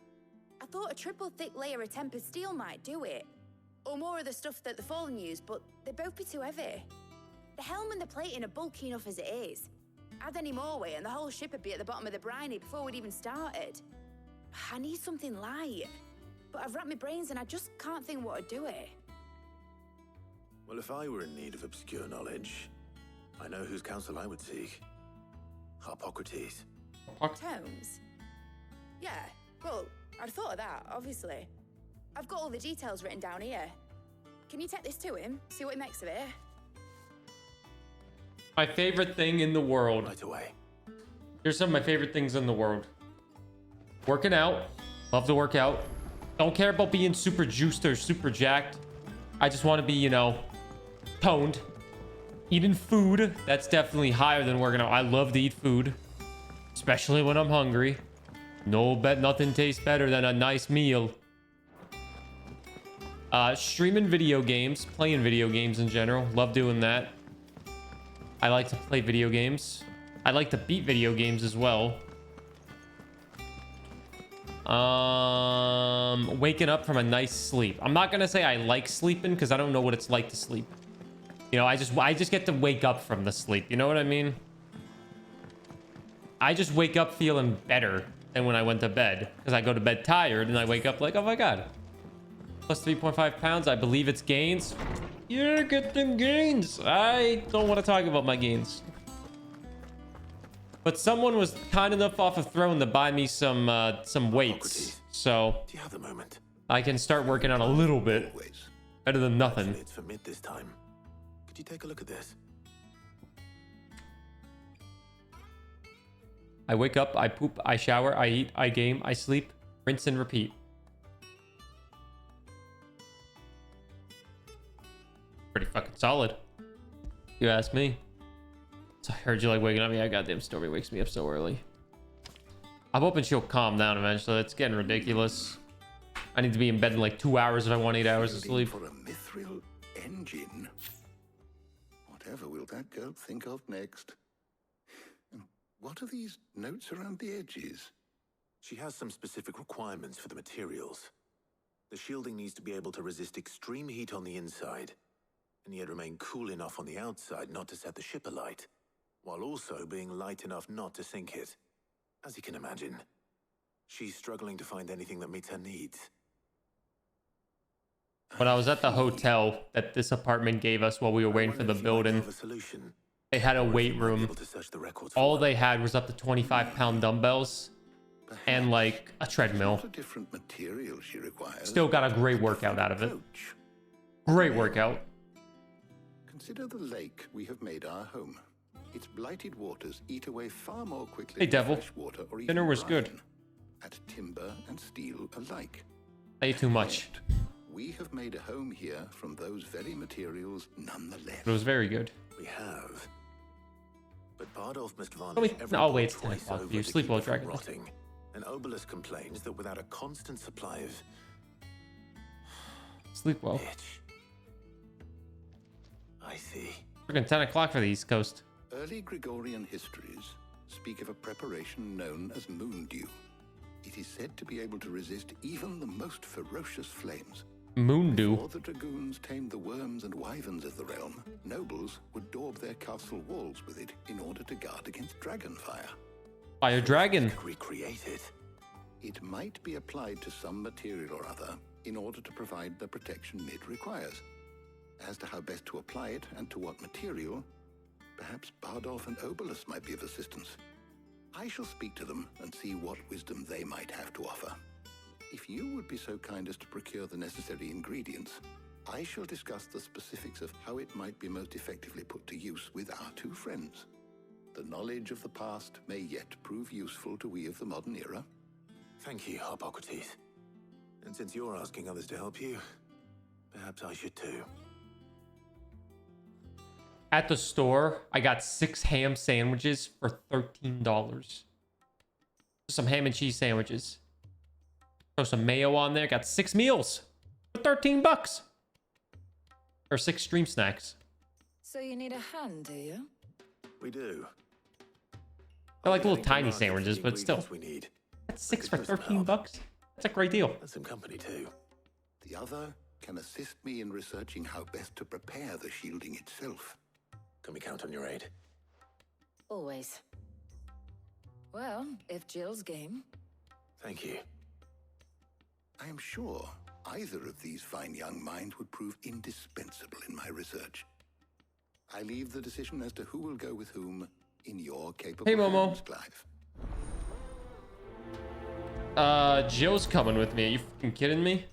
I thought a triple thick layer of tempered steel might do it. Or more of the stuff that the Fallen use, but they'd both be too heavy. The helm and the plating are bulky enough as it is. Add any more weight and the whole ship would be at the bottom of the briny before we'd even started. I need something light. But I've racked my brains and I just can't think what to do it. Well, if I were in need of obscure knowledge, I know whose counsel I would seek. Harpocrates. Tomes? Yeah, well, I'd thought of that, obviously. I've got all the details written down here. Can you take this to him? See what he makes of it? My favorite thing in the world. Right away. Here's some of my favorite things in the world. Working out. Love to work out. Don't care about being super juiced or super jacked. I just want to be, you know, toned. Eating food. That's definitely higher than working out. I love to eat food. Especially when I'm hungry. Nothing tastes better than a nice meal. Streaming video games. Playing video games in general. Love doing that. I like to play video games. I like to beat video games as well. Waking up from a nice sleep. I'm not gonna say I like sleeping because I don't know what it's like to sleep. You know, I just get to wake up from the sleep. You know what I mean? I just wake up feeling better than when I went to bed because I go to bed tired and I wake up like, oh my god. Plus 3.5 pounds. I believe it's gains. Yeah, get them gains. I don't want to talk about my gains. But someone was kind enough off of Throne to buy me some weights. So Do you have the moment? I can start working on a little bit. Better than nothing. Actually, it's for mid this time. Could you take a look at this? I wake up, I poop, I shower, I eat, I game, I sleep, rinse and repeat. Pretty fucking solid. You ask me. So I heard you like waking up. Yeah, goddamn Stormy wakes me up so early. I'm hoping she'll calm down eventually. It's getting ridiculous. I need to be in bed in like 2 hours if I want 8 hours of sleep. For a mithril engine. Whatever will that girl think of next? And what are these notes around the edges? She has some specific requirements for the materials. The shielding needs to be able to resist extreme heat on the inside, and yet remain cool enough on the outside not to set the ship alight, while also being light enough not to sink it. As you can imagine, she's struggling to find anything that meets her needs. When I was at the hotel that this apartment gave us while we were waiting for the building, they had a weight room. All they had was up to 25-pound dumbbells and like a treadmill. Different material she requires. Still got a great workout out of it. Great workout. Consider the lake we have made our home. Its blighted waters eat away far more quickly Hey, than devil. fresh water or even Dinner was brine, good. at timber and steel alike. I ate too much. We have made a home here from those very materials nonetheless. It was very good. We have. But Bardolph must Oh, varnish wait. every Oh, block wait, it's 10 twice o'clock. over You to sleep keep well, it from Dragon. rotting. And Obelisk complains that without a constant supply of Sleep well. I see. Freaking 10 o'clock for the East Coast. Early Gregorian histories speak of a preparation known as moon dew. It is said to be able to resist even the most ferocious flames. Moon dew. Before the dragoons tamed the worms and wyverns of the realm, nobles would daub their castle walls with it in order to guard against dragon fire. By a dragon. Recreate it. It might be applied to some material or other in order to provide the protection it requires. As to how best to apply it and to what material, perhaps Bardolph and Obolus might be of assistance. I shall speak to them and see what wisdom they might have to offer. If you would be so kind as to procure the necessary ingredients, I shall discuss the specifics of how it might be most effectively put to use with our two friends. The knowledge of the past may yet prove useful to we of the modern era. Thank you, Hippocrates. And since you're asking others to help you, perhaps I should too. At the store, I got 6 ham sandwiches for $13. Some ham and cheese sandwiches. Throw some mayo on there. Got 6 meals for $13. Or 6 stream snacks. So you need a hand, do you? We do. They're like little tiny sandwiches, but still. We need. That's 6 for $13. That's a great deal. And some company too. The other can assist me in researching how best to prepare the shielding itself. Can we count on your aid? Always. Well, if Jill's game. Thank you. I am sure either of these fine young minds would prove indispensable in my research. I leave the decision as to who will go with whom in your capable hands, Clive. Jill's coming with me. Are you fucking kidding me?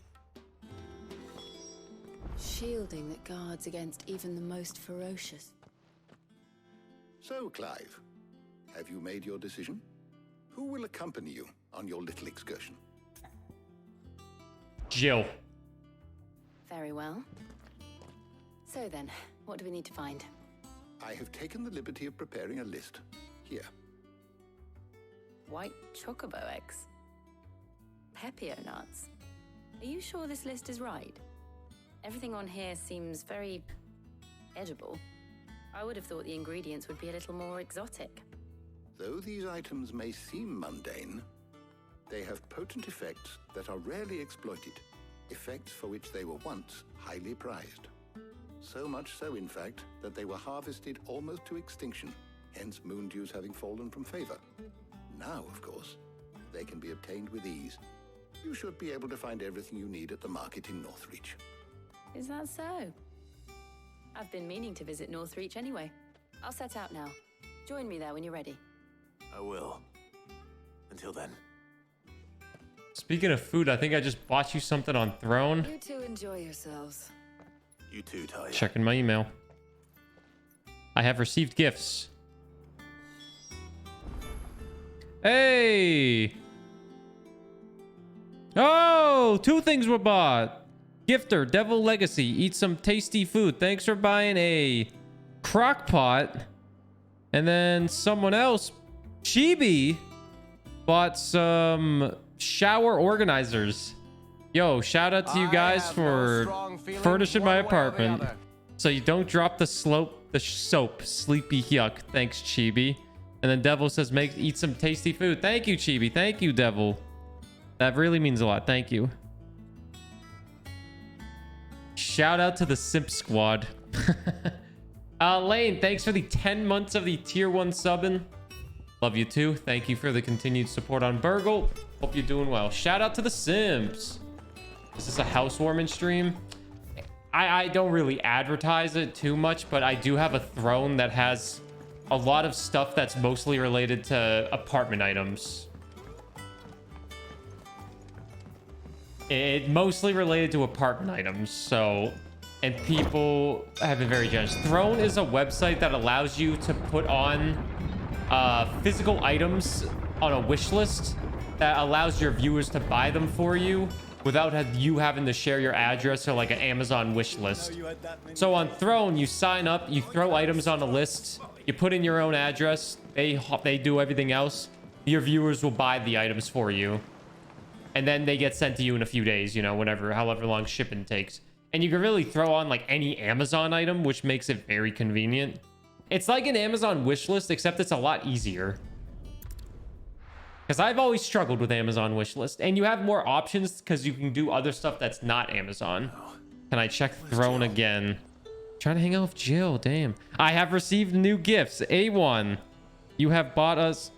Shielding that guards against even the most ferocious. So, Clive, have you made your decision? Who will accompany you on your little excursion? Jill. Very well. So then, what do we need to find? I have taken the liberty of preparing a list. Here. White chocobo eggs. Pepio nuts. Are you sure this list is right? Everything on here seems very edible. I would have thought the ingredients would be a little more exotic. Though these items may seem mundane, they have potent effects that are rarely exploited, effects for which they were once highly prized. So much so, in fact, that they were harvested almost to extinction, hence moon dews having fallen from favor. Now, of course, they can be obtained with ease. You should be able to find everything you need at the market in Northreach. Is that so? I've been meaning to visit Northreach anyway. I'll set out now. Join me there when you're ready. I will. Until then. Speaking of food, I think I just bought you something on Throne. You two enjoy yourselves. You too, Talia. Checking my email. I have received gifts. Hey! Oh, 2 things were bought. Gifter, Devil Legacy. Eat some tasty food. Thanks for buying a crock pot. And then someone else, Chibi, bought some shower organizers. Yo, shout out to you guys for furnishing my apartment so you don't drop the soap. Sleepy yuck. Thanks, Chibi. And then Devil says, eat some tasty food. Thank you, Chibi. Thank you, Devil. That really means a lot. Thank you. Shout out to the Simp Squad. Lane, thanks for the 10 months of the tier 1 subbing. Love you too. Thank you for the continued support on Burgle. Hope you're doing well. Shout out to the Simps. Is this a housewarming stream? I don't really advertise it too much, but I do have a throne that has a lot of stuff that's mostly related to apartment items. It mostly related to apartment items, so, and people have been very generous. Throne is a website that allows you to put on physical items on a wish list that allows your viewers to buy them for you without you having to share your address or like an Amazon wish list. So on Throne, you sign up, you throw items on a list, you put in your own address, they do everything else. Your viewers will buy the items for you. And then they get sent to you in a few days, you know, however long shipping takes. And you can really throw on like any Amazon item, which makes it very convenient. It's like an Amazon wish list, except it's a lot easier. Because I've always struggled with Amazon wishlist. And you have more options because you can do other stuff that's not Amazon. Can I check Throne again? Trying to hang out with Jill. Damn. I have received new gifts. A1. You have bought us...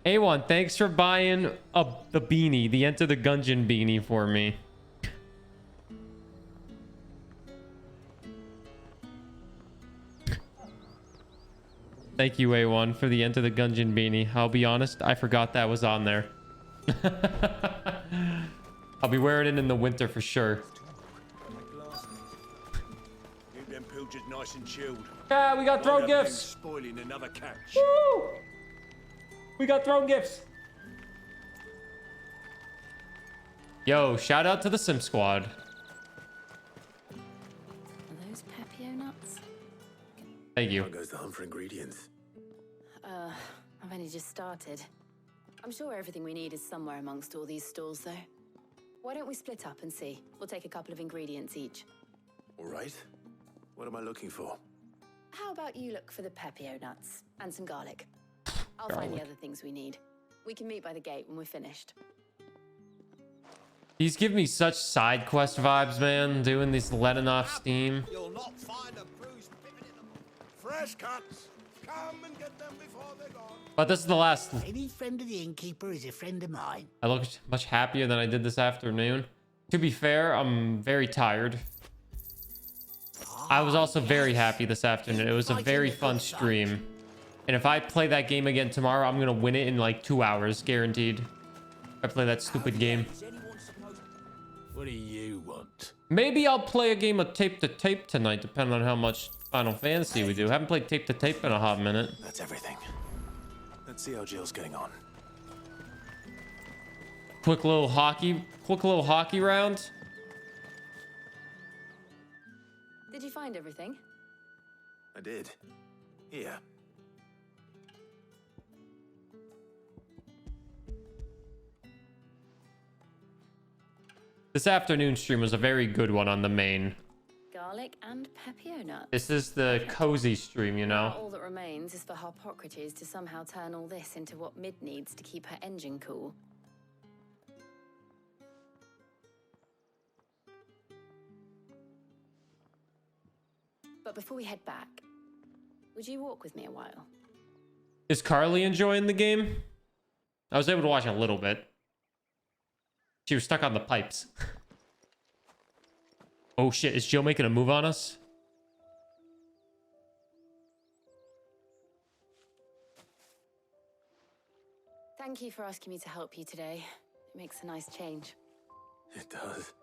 A1, thanks for buying the beanie. The Enter the Gungeon beanie for me. Thank you, A1, for the Enter the Gungeon beanie. I'll be honest, I forgot that was on there. I'll be wearing it in the winter for sure. Keep them pilgers nice and chilled. Yeah, we got throne gifts. Spoiling another catch. Woo! We got throne gifts. Yo, shout out to the Sim Squad. Are those Pepio nuts? Thank you. How goes the hunt for ingredients? I've only just started. I'm sure everything we need is somewhere amongst all these stalls, though. Why don't we split up and see? We'll take a couple of ingredients each. All right. What am I looking for? How about you look for the Pepio nuts and some garlic? I'll find the other things we need. We can meet by the gate when we're finished. These give me such side quest vibes, man. Doing these letting off steam. You'll not find a bruised pivot in them. Fresh cuts. Come and get them before they're gone. But this is the last. Any friend of the innkeeper is a friend of mine. I looked much happier than I did this afternoon. To be fair, I'm very tired. I was also very happy this afternoon. It was a very fun stream. And if I play that game again tomorrow, I'm gonna win it in like 2 hours, guaranteed. If I play that stupid game. What do you want? Maybe I'll play a game of tape to tape tonight, depending on how much Final Fantasy we do. Haven't played tape to tape in a hot minute. That's everything. Let's see how Jill's getting on. Quick little hockey round. Did you find everything? I did. Here. This afternoon stream was a very good one on the main. Garlic and Pepio nuts. This is the cozy stream, you know? All that remains is for Harpocrates to somehow turn all this into what Mid needs to keep her engine cool. But before we head back, would you walk with me a while? Is Carly enjoying the game? I was able to watch a little bit. She was stuck on the pipes. Oh shit, is Jill making a move on us? Thank you for asking me to help you today. It makes a nice change. It does.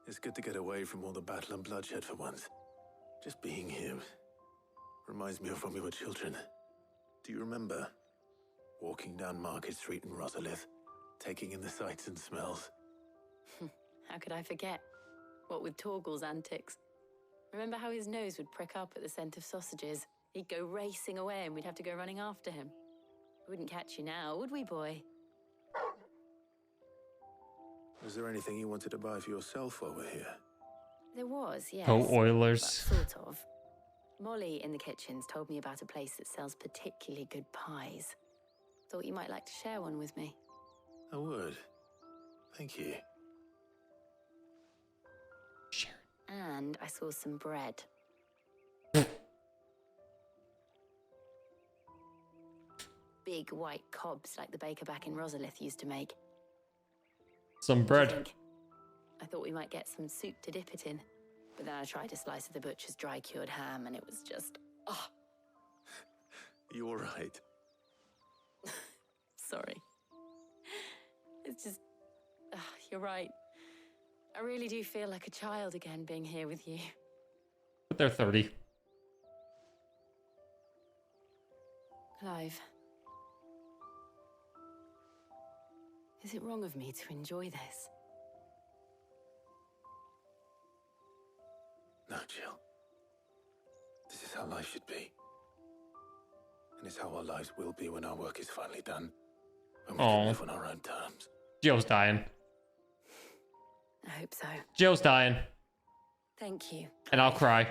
It's good to get away from all the battle and bloodshed for once. Just being here reminds me of when we were children. Do you remember walking down Market Street in Rosalith, taking in the sights and smells? How could I forget? What with Torgal's antics. Remember how his nose would prick up at the scent of sausages? He'd go racing away and we'd have to go running after him. We wouldn't catch you now, would we, boy? Was there anything you wanted to buy for yourself while we're here? There was, yes. Oh, Oilers. Sort of. Molly in the kitchens told me about a place that sells particularly good pies. Thought you might like to share one with me. I would. Thank you. Sure. And I saw some bread. Big white cobs like the baker back in Rosalith used to make. Some bread. I thought we might get some soup to dip it in. But then I tried a slice of the butcher's dry-cured ham and it was just... oh. You all right? Sorry. It's just... you're right. I really do feel like a child again being here with you. But they're 30. Clive. Is it wrong of me to enjoy this? No, Jill. This is how life should be. And it's how our lives will be when our work is finally done. When we can live on our own terms. Jill's dying. I hope so. Jill's dying. Thank you. And I'll cry.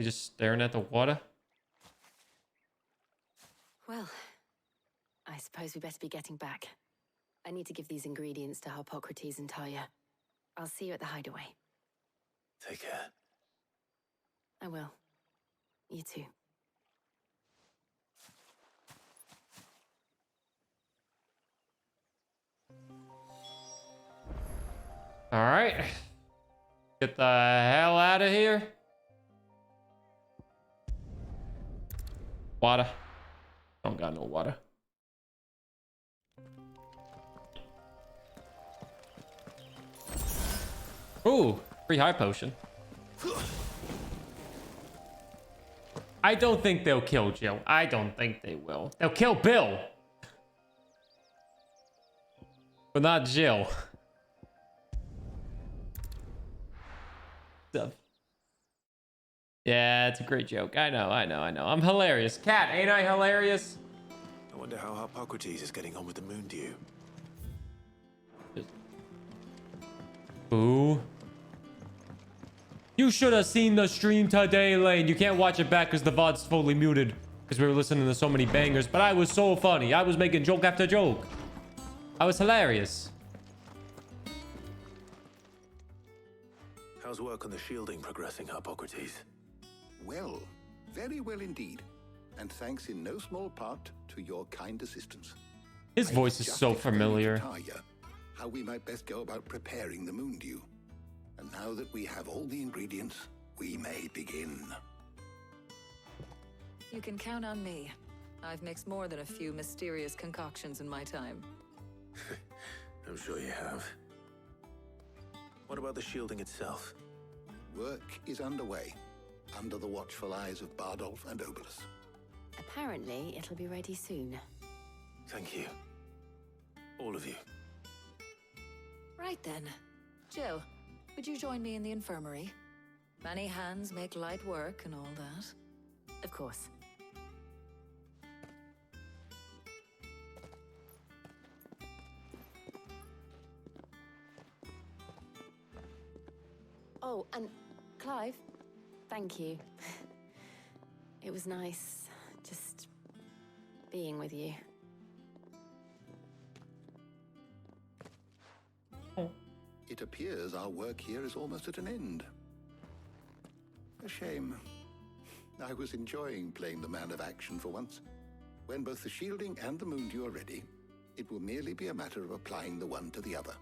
You just staring at the water? Well, I suppose we better be getting back. I need to give these ingredients to Harpocrates and Talia. I'll see you at the hideaway. Take care. I will. You too. All right. Get the hell out of here. Water. Don't got no water. Ooh, free high potion. I don't think they'll kill Jill. I don't think they will. They'll kill Bill. But not Jill. Stuff. Yeah, it's a great joke. I know. I'm hilarious. Cat, ain't I hilarious? I wonder how Harpocrates is getting on with the moon dew. Ooh. You should have seen the stream today, Lane. You can't watch it back because the VOD's fully muted because we were listening to so many bangers. But I was so funny. I was making joke after joke. I was hilarious. How's work on the shielding progressing, Harpocrates? Well, very well indeed. And thanks in no small part to your kind assistance. His voice is so familiar. Talia how we might best go about preparing the moon dew. And now that we have all the ingredients, we may begin. You can count on me. I've mixed more than a few mysterious concoctions in my time. I'm sure you have. What about the shielding itself? Work is underway, under the watchful eyes of Bardolph and Obolus. Apparently, it'll be ready soon. Thank you. All of you. Right then. Jill, would you join me in the infirmary? Many hands make light work and all that. Of course. Oh, and Clive, thank you. It was nice just being with you. It appears our work here is almost at an end. A shame. I was enjoying playing the man of action for once. When both the shielding and the moon dew are ready, it will merely be a matter of applying the one to the other.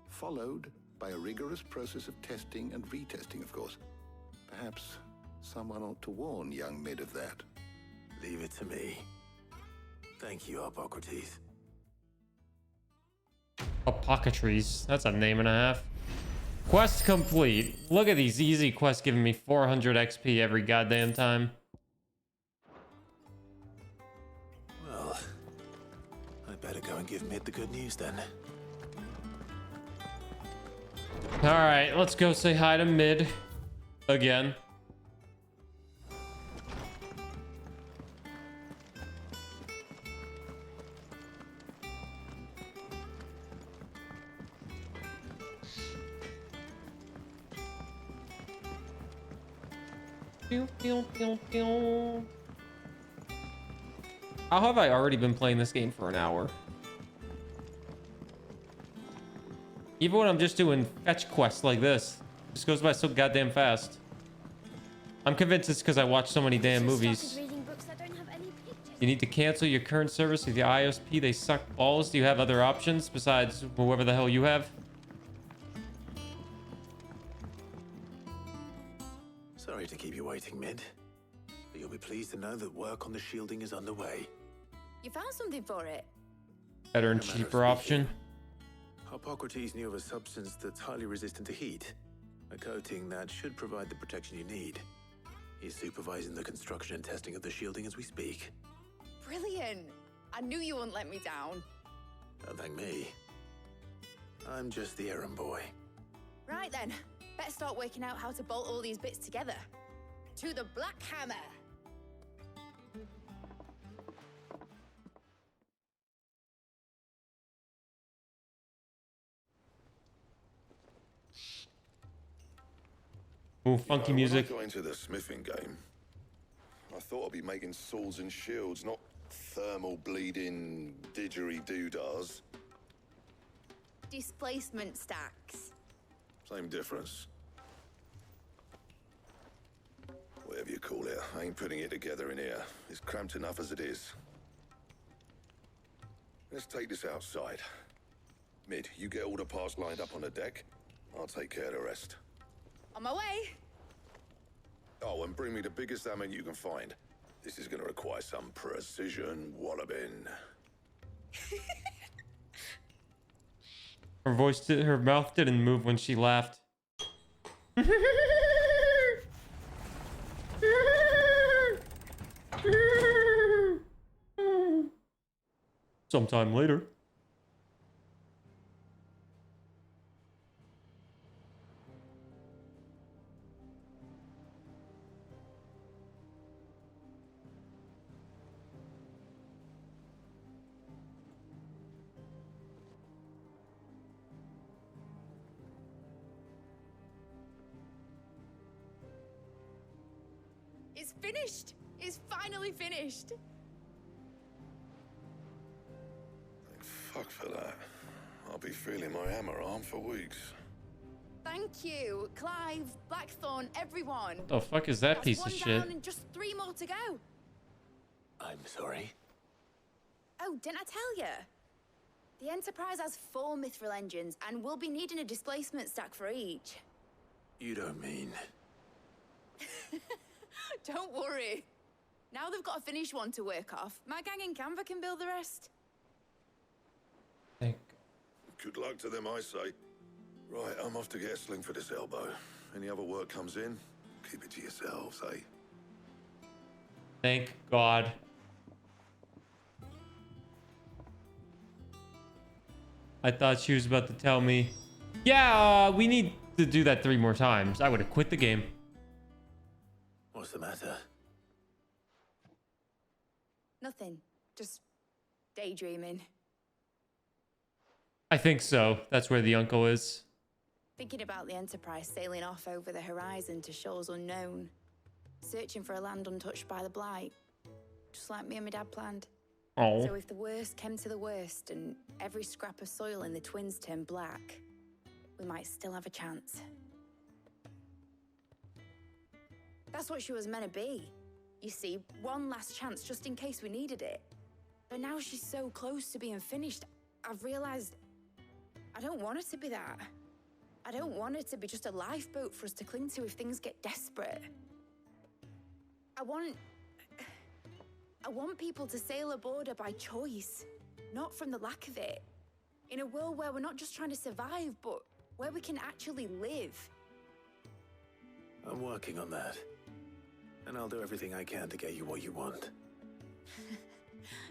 Followed by a rigorous process of testing and retesting, of course. Perhaps someone ought to warn young Mid of that. Leave it to me. Thank you, Harpocrates. Harpocrates. That's a name and a half. Quest complete. Look at these easy quests giving me 400 XP every goddamn time. Well, I better go and give Mid the good news then. All right, let's go say hi to Mid again. Pew, pew, pew, pew. How have I already been playing this game for an hour? Even when I'm just doing fetch quests like this, it just goes by so goddamn fast. I'm convinced it's because I watch so many damn movies. You need to cancel your current service with the ISP. They suck balls. Do you have other options besides whoever the hell you have? Sorry to keep you waiting, Mid. But you'll be pleased to know that work on the shielding is underway. You found something for it? Better and cheaper option. Harpocrates knew of a substance that's highly resistant to heat. A coating that should provide the protection you need. He's supervising the construction and testing of the shielding as we speak. Brilliant! I knew you wouldn't let me down. Don't thank me. I'm just the errand boy. Right then, better start working out how to bolt all these bits together. To the Black Hammer! Ooh, funky music. When I got into the smithing game, I thought I'd be making swords and shields, not thermal bleeding didgeridoo-dahs. Displacement stacks. Same difference. Whatever you call it, I ain't putting it together in here. It's cramped enough as it is. Let's take this outside. Mid, you get all the parts lined up on the deck. I'll take care of the rest. On my way. Oh, and bring me the biggest hammer you can find. This is gonna require some precision walloping. Her mouth didn't move when she laughed. Sometime later. It's finished. It's finally finished. Thank fuck for that. I'll be feeling my hammer arm for weeks. Thank you, Clive, Blackthorn, everyone. What the fuck is that That's piece one of shit? down and just 3 more to go. I'm sorry. Oh, didn't I tell you? The Enterprise has 4 mithril engines, and we'll be needing a displacement stack for each. You don't mean... Don't worry. Now they've got a finished one to work off. My gang in Canva can build the rest. Good luck to them, I say. Right, I'm off to get a sling for this elbow. Any other work comes in, keep it to yourselves, eh? Thank God. I thought she was about to tell me, yeah, we need to do that 3 more times. I would have quit the game. What's the matter? Nothing. Just daydreaming. I think so. That's where the uncle is. Thinking about the Enterprise sailing off over the horizon to shores unknown. Searching for a land untouched by the Blight. Just like me and my dad planned. Oh. So if the worst came to the worst and every scrap of soil in the Twins turned black, we might still have a chance. That's what she was meant to be. You see, one last chance just in case we needed it. But now she's so close to being finished, I've realized I don't want her to be that. I don't want her to be just a lifeboat for us to cling to if things get desperate. I want people to sail aboard her by choice, not from the lack of it. In a world where we're not just trying to survive, but where we can actually live. I'm working on that. And I'll do everything I can to get you what you want.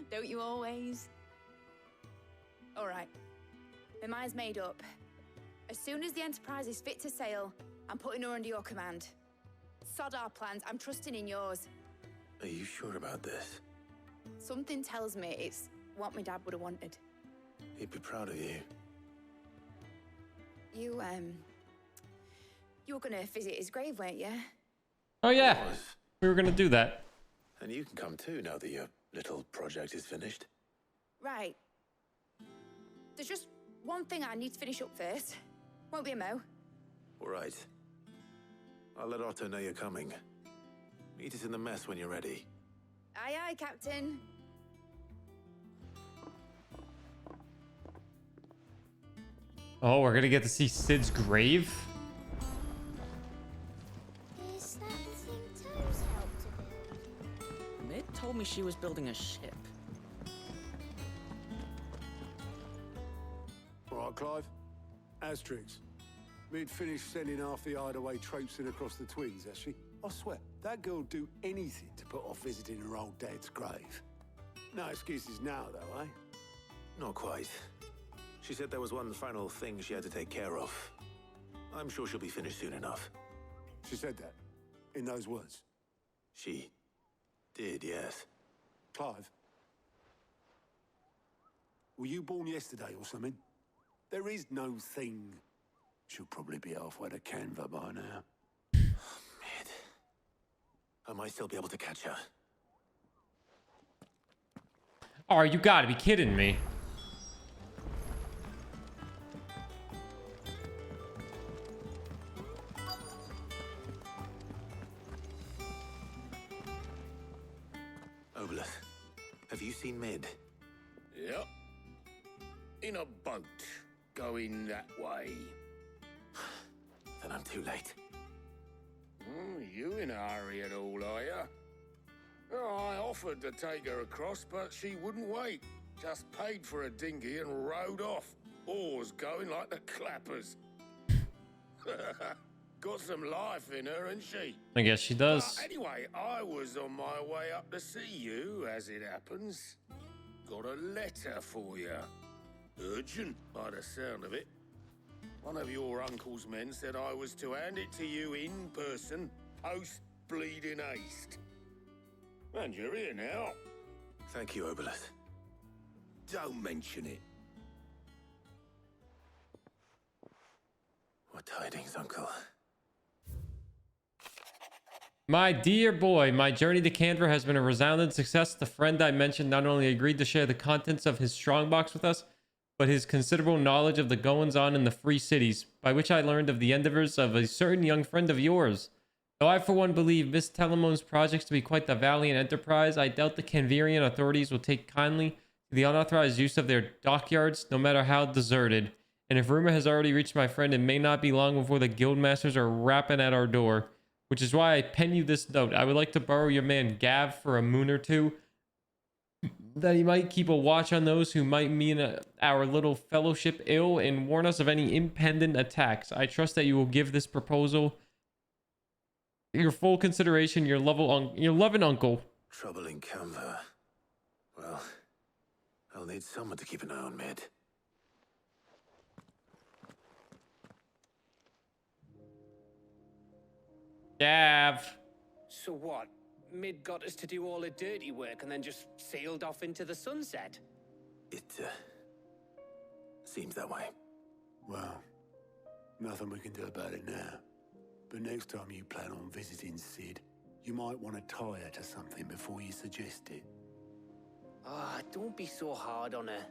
Don't you always? All right. My mind's made up. As soon as the Enterprise is fit to sail, I'm putting her under your command. Sod our plans, I'm trusting in yours. Are you sure about this? Something tells me it's what my dad would have wanted. He'd be proud of you. You were gonna visit his grave, weren't you? Oh yeah, we were gonna do that. And you can come too now that your little project is finished. Right. There's just one thing I need to finish up first. Won't be a mo. All right. I'll let Otto know you're coming. Meet us in the mess when you're ready. Aye, aye, Captain. Oh, we're gonna get to see Sid's grave? Is that the thing Toes helped to build? Mid told me she was building a ship. All right, Clive. Asterix. We'd finished sending half the hideaway traipsing across the Twins, has she? I swear, that girl'd do anything to put off visiting her old dad's grave. No excuses now, though, eh? Not quite. She said there was one final thing she had to take care of. I'm sure she'll be finished soon enough. She said that? In those words? She did, yes. Clive? Were you born yesterday or something? There is no thing. She'll probably be halfway to Canva by now. I might still be able to catch her. Oh, you gotta be kidding me. Obolus, have you seen Mid? Yep. In a boat, going that way. Then I'm too late. You in a hurry at all, are you? Oh, I offered to take her across, but she wouldn't wait. Just paid for a dinghy and rowed off. Oars going like the clappers. Got some life in her, ain't she? I guess she does. But anyway, I was on my way up to see you, as it happens. Got a letter for you. Urgent, by the sound of it. One of your uncle's men said I was to hand it to you in person, post-bleeding haste. And you're here now. Thank you, Obolus. Don't mention it. What tidings, Uncle? My dear boy, my journey to Canver has been a resounding success. The friend I mentioned not only agreed to share the contents of his strongbox with us, but his considerable knowledge of the goings-on in the free cities, by which I learned of the endeavors of a certain young friend of yours. Though I for one believe Miss Telemone's projects to be quite the valiant enterprise, I doubt the Canverian authorities will take kindly to the unauthorized use of their dockyards, no matter how deserted. And if rumor has already reached my friend, it may not be long before the guildmasters are rapping at our door. Which is why I pen you this note. I would like to borrow your man Gav for a moon or two, that he might keep a watch on those who might mean our little fellowship ill and warn us of any impending attacks. I trust that you will give this proposal your full consideration, your loving uncle. Trouble in Canva. Well, I'll need someone to keep an eye on Mid. Gav. So what? Mid got us to do all the dirty work and then just sailed off into the sunset? It, seems that way. Well, nothing we can do about it now. But next time you plan on visiting Sid, you might want to tie her to something before you suggest it. Ah, don't be so hard on her.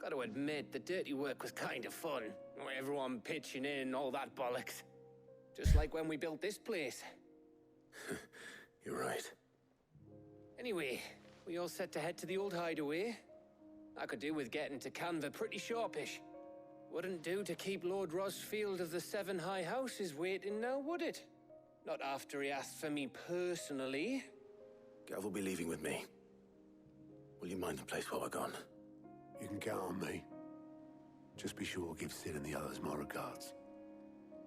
Got to admit, the dirty work was kind of fun. Everyone pitching in and all that bollocks. Just like when we built this place. You're right. Anyway, we all set to head to the old hideaway. I could do with getting to Canva pretty sharpish. Wouldn't do to keep Lord Rosfield of the Seven High Houses waiting now, would it? Not after he asked for me personally. Gav will be leaving with me. Will you mind the place while we're gone? You can count on me. Just be sure to give Sid and the others my regards.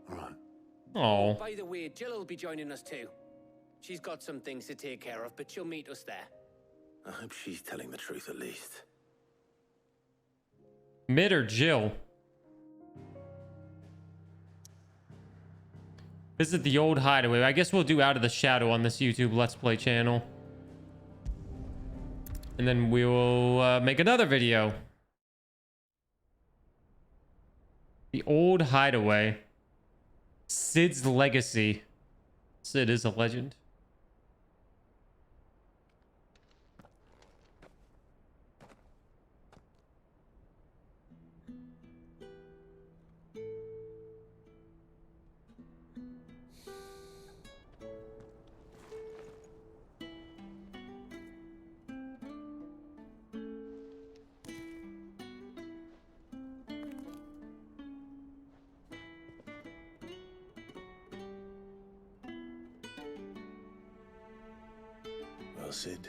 All right. Oh. By the way, Jill will be joining us too. She's got some things to take care of, but she'll meet us there. I hope she's telling the truth at least. Mid or Jill? Visit the old hideaway. I guess we'll do Out of the Shadow on this YouTube Let's Play channel. And then we will make another video. The old hideaway. Sid's legacy. Sid is a legend. Well, Sid,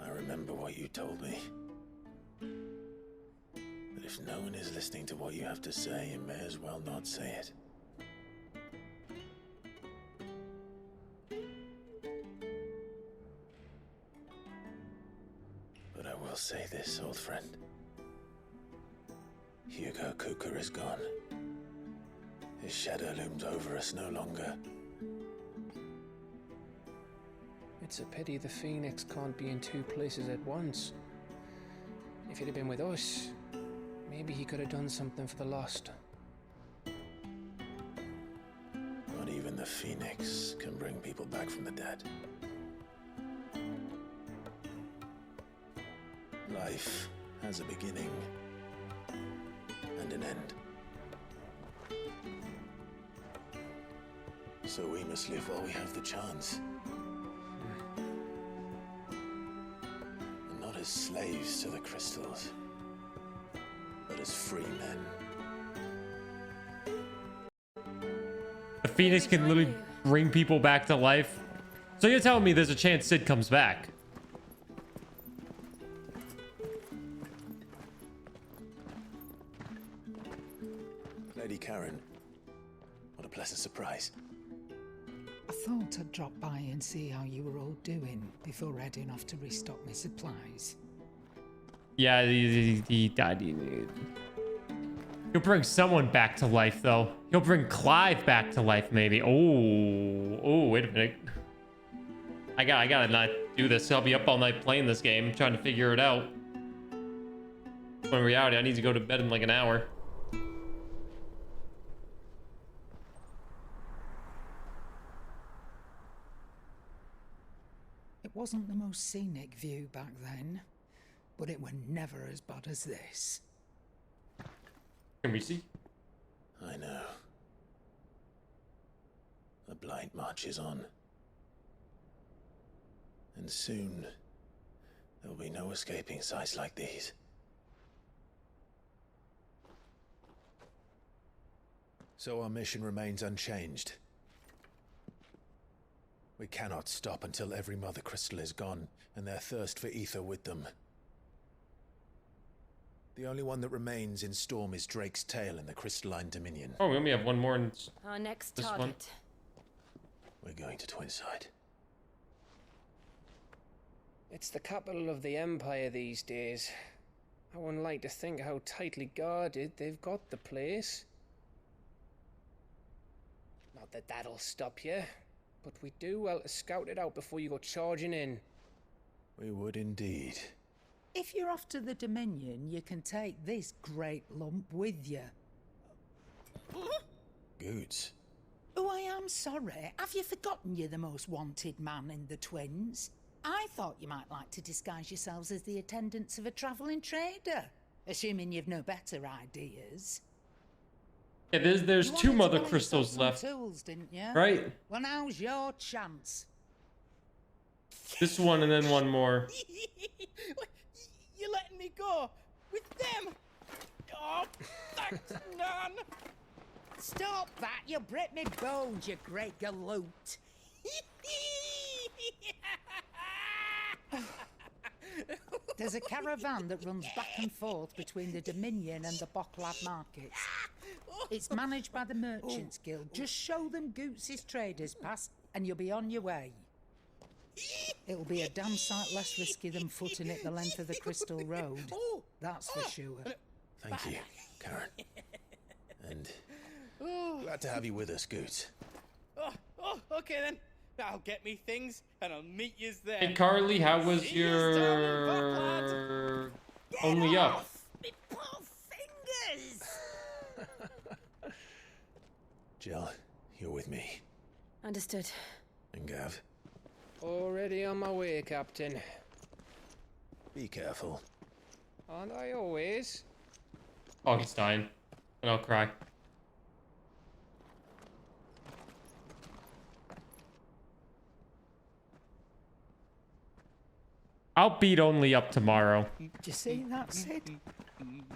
I remember what you told me. But if no one is listening to what you have to say, you may as well not say it. But I will say this, old friend. Hugo Kuka is gone. His shadow looms over us no longer. It's a pity the Phoenix can't be in two places at once. If he'd have been with us, maybe he could have done something for the lost. Not even the Phoenix can people back from the dead. Life has a beginning and an end. So we must live while we have the chance. And not as slaves to the crystals, but as free men. The Phoenix can literally bring people back to life. So you're telling me there's a chance Sid comes back? Lady Karen, what a pleasant surprise. I thought I'd drop by and see how you were all doing before heading off to restock my supplies. Yeah, he'll bring someone back to life, though. He'll bring Clive back to life, maybe. Oh, wait a minute. I gotta not do this. I'll be up all night playing this game, trying to figure it out. When in reality, I need to go to bed in like an hour. It wasn't the most scenic view back then, but it were never as bad as this. Can we see? I know. The blight marches on. And soon, there will be no escaping sights like these. So our mission remains unchanged. We cannot stop until every Mother Crystal is gone, and their thirst for ether with them. The only one that remains in Storm is Drake's Tail in the Crystalline Dominion. Oh, we only have one more in Our next this target. one. We're going to Twinside. It's the capital of the Empire these days. I wouldn't like to think how tightly guarded they've got the place. Not that that'll stop you, but we do well to scout it out before you go charging in. We would indeed. If you're off to the Dominion, you can take this great lump with you. Goods. Oh, I am sorry. Have you forgotten you're the most wanted man in the Twins? I thought you might like to disguise yourselves as the attendants of a travelling trader, assuming you've no better ideas. Yeah, there's You two wanted to Mother buy yourself Crystals some left. Tools, didn't you? Right. Well, now's your chance. This one and then one more. You're letting me go with them? Oh, thanks, Nan. Stop that! You'll break me bones, you great galoot. There's a caravan that runs back and forth between the Dominion and the Bocklad markets. It's managed by the Merchants Guild. Just show them Goots' traders pass and you'll be on your way. It'll be a damn sight less risky than footing it the length of the Crystal Road. That's for sure. Thank you, Karen. And glad to have you with us, Goots. Okay then. I'll get me things and I'll meet you there. Hey Carly, how was your only up? Me poor fingers! Jill, you're with me. Understood. And Gav, Already on my way, Captain. be careful. Aren't I always? Oh, he's dying. And I'll cry. I'll beat only up tomorrow. Do you see that, Sid?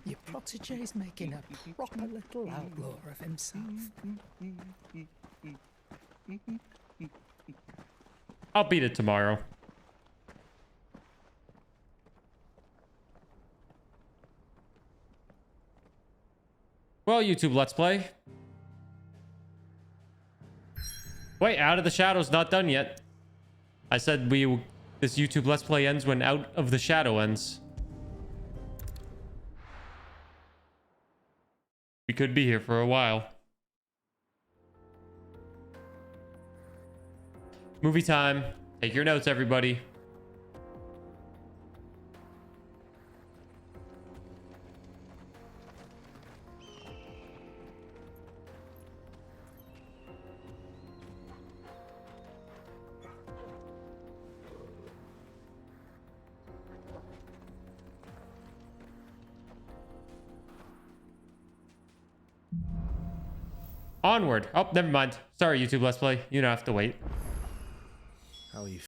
Your protege's making a proper little outlaw of himself. I'll beat it tomorrow. Well, YouTube Let's Play. Wait, Out of the Shadow's not done yet. I said this YouTube Let's Play ends when Out of the Shadow ends. We could be here for a while. Movie time. Take your notes, everybody. Onward. Oh, never mind. Sorry, YouTube Let's Play. You don't have to wait. How are you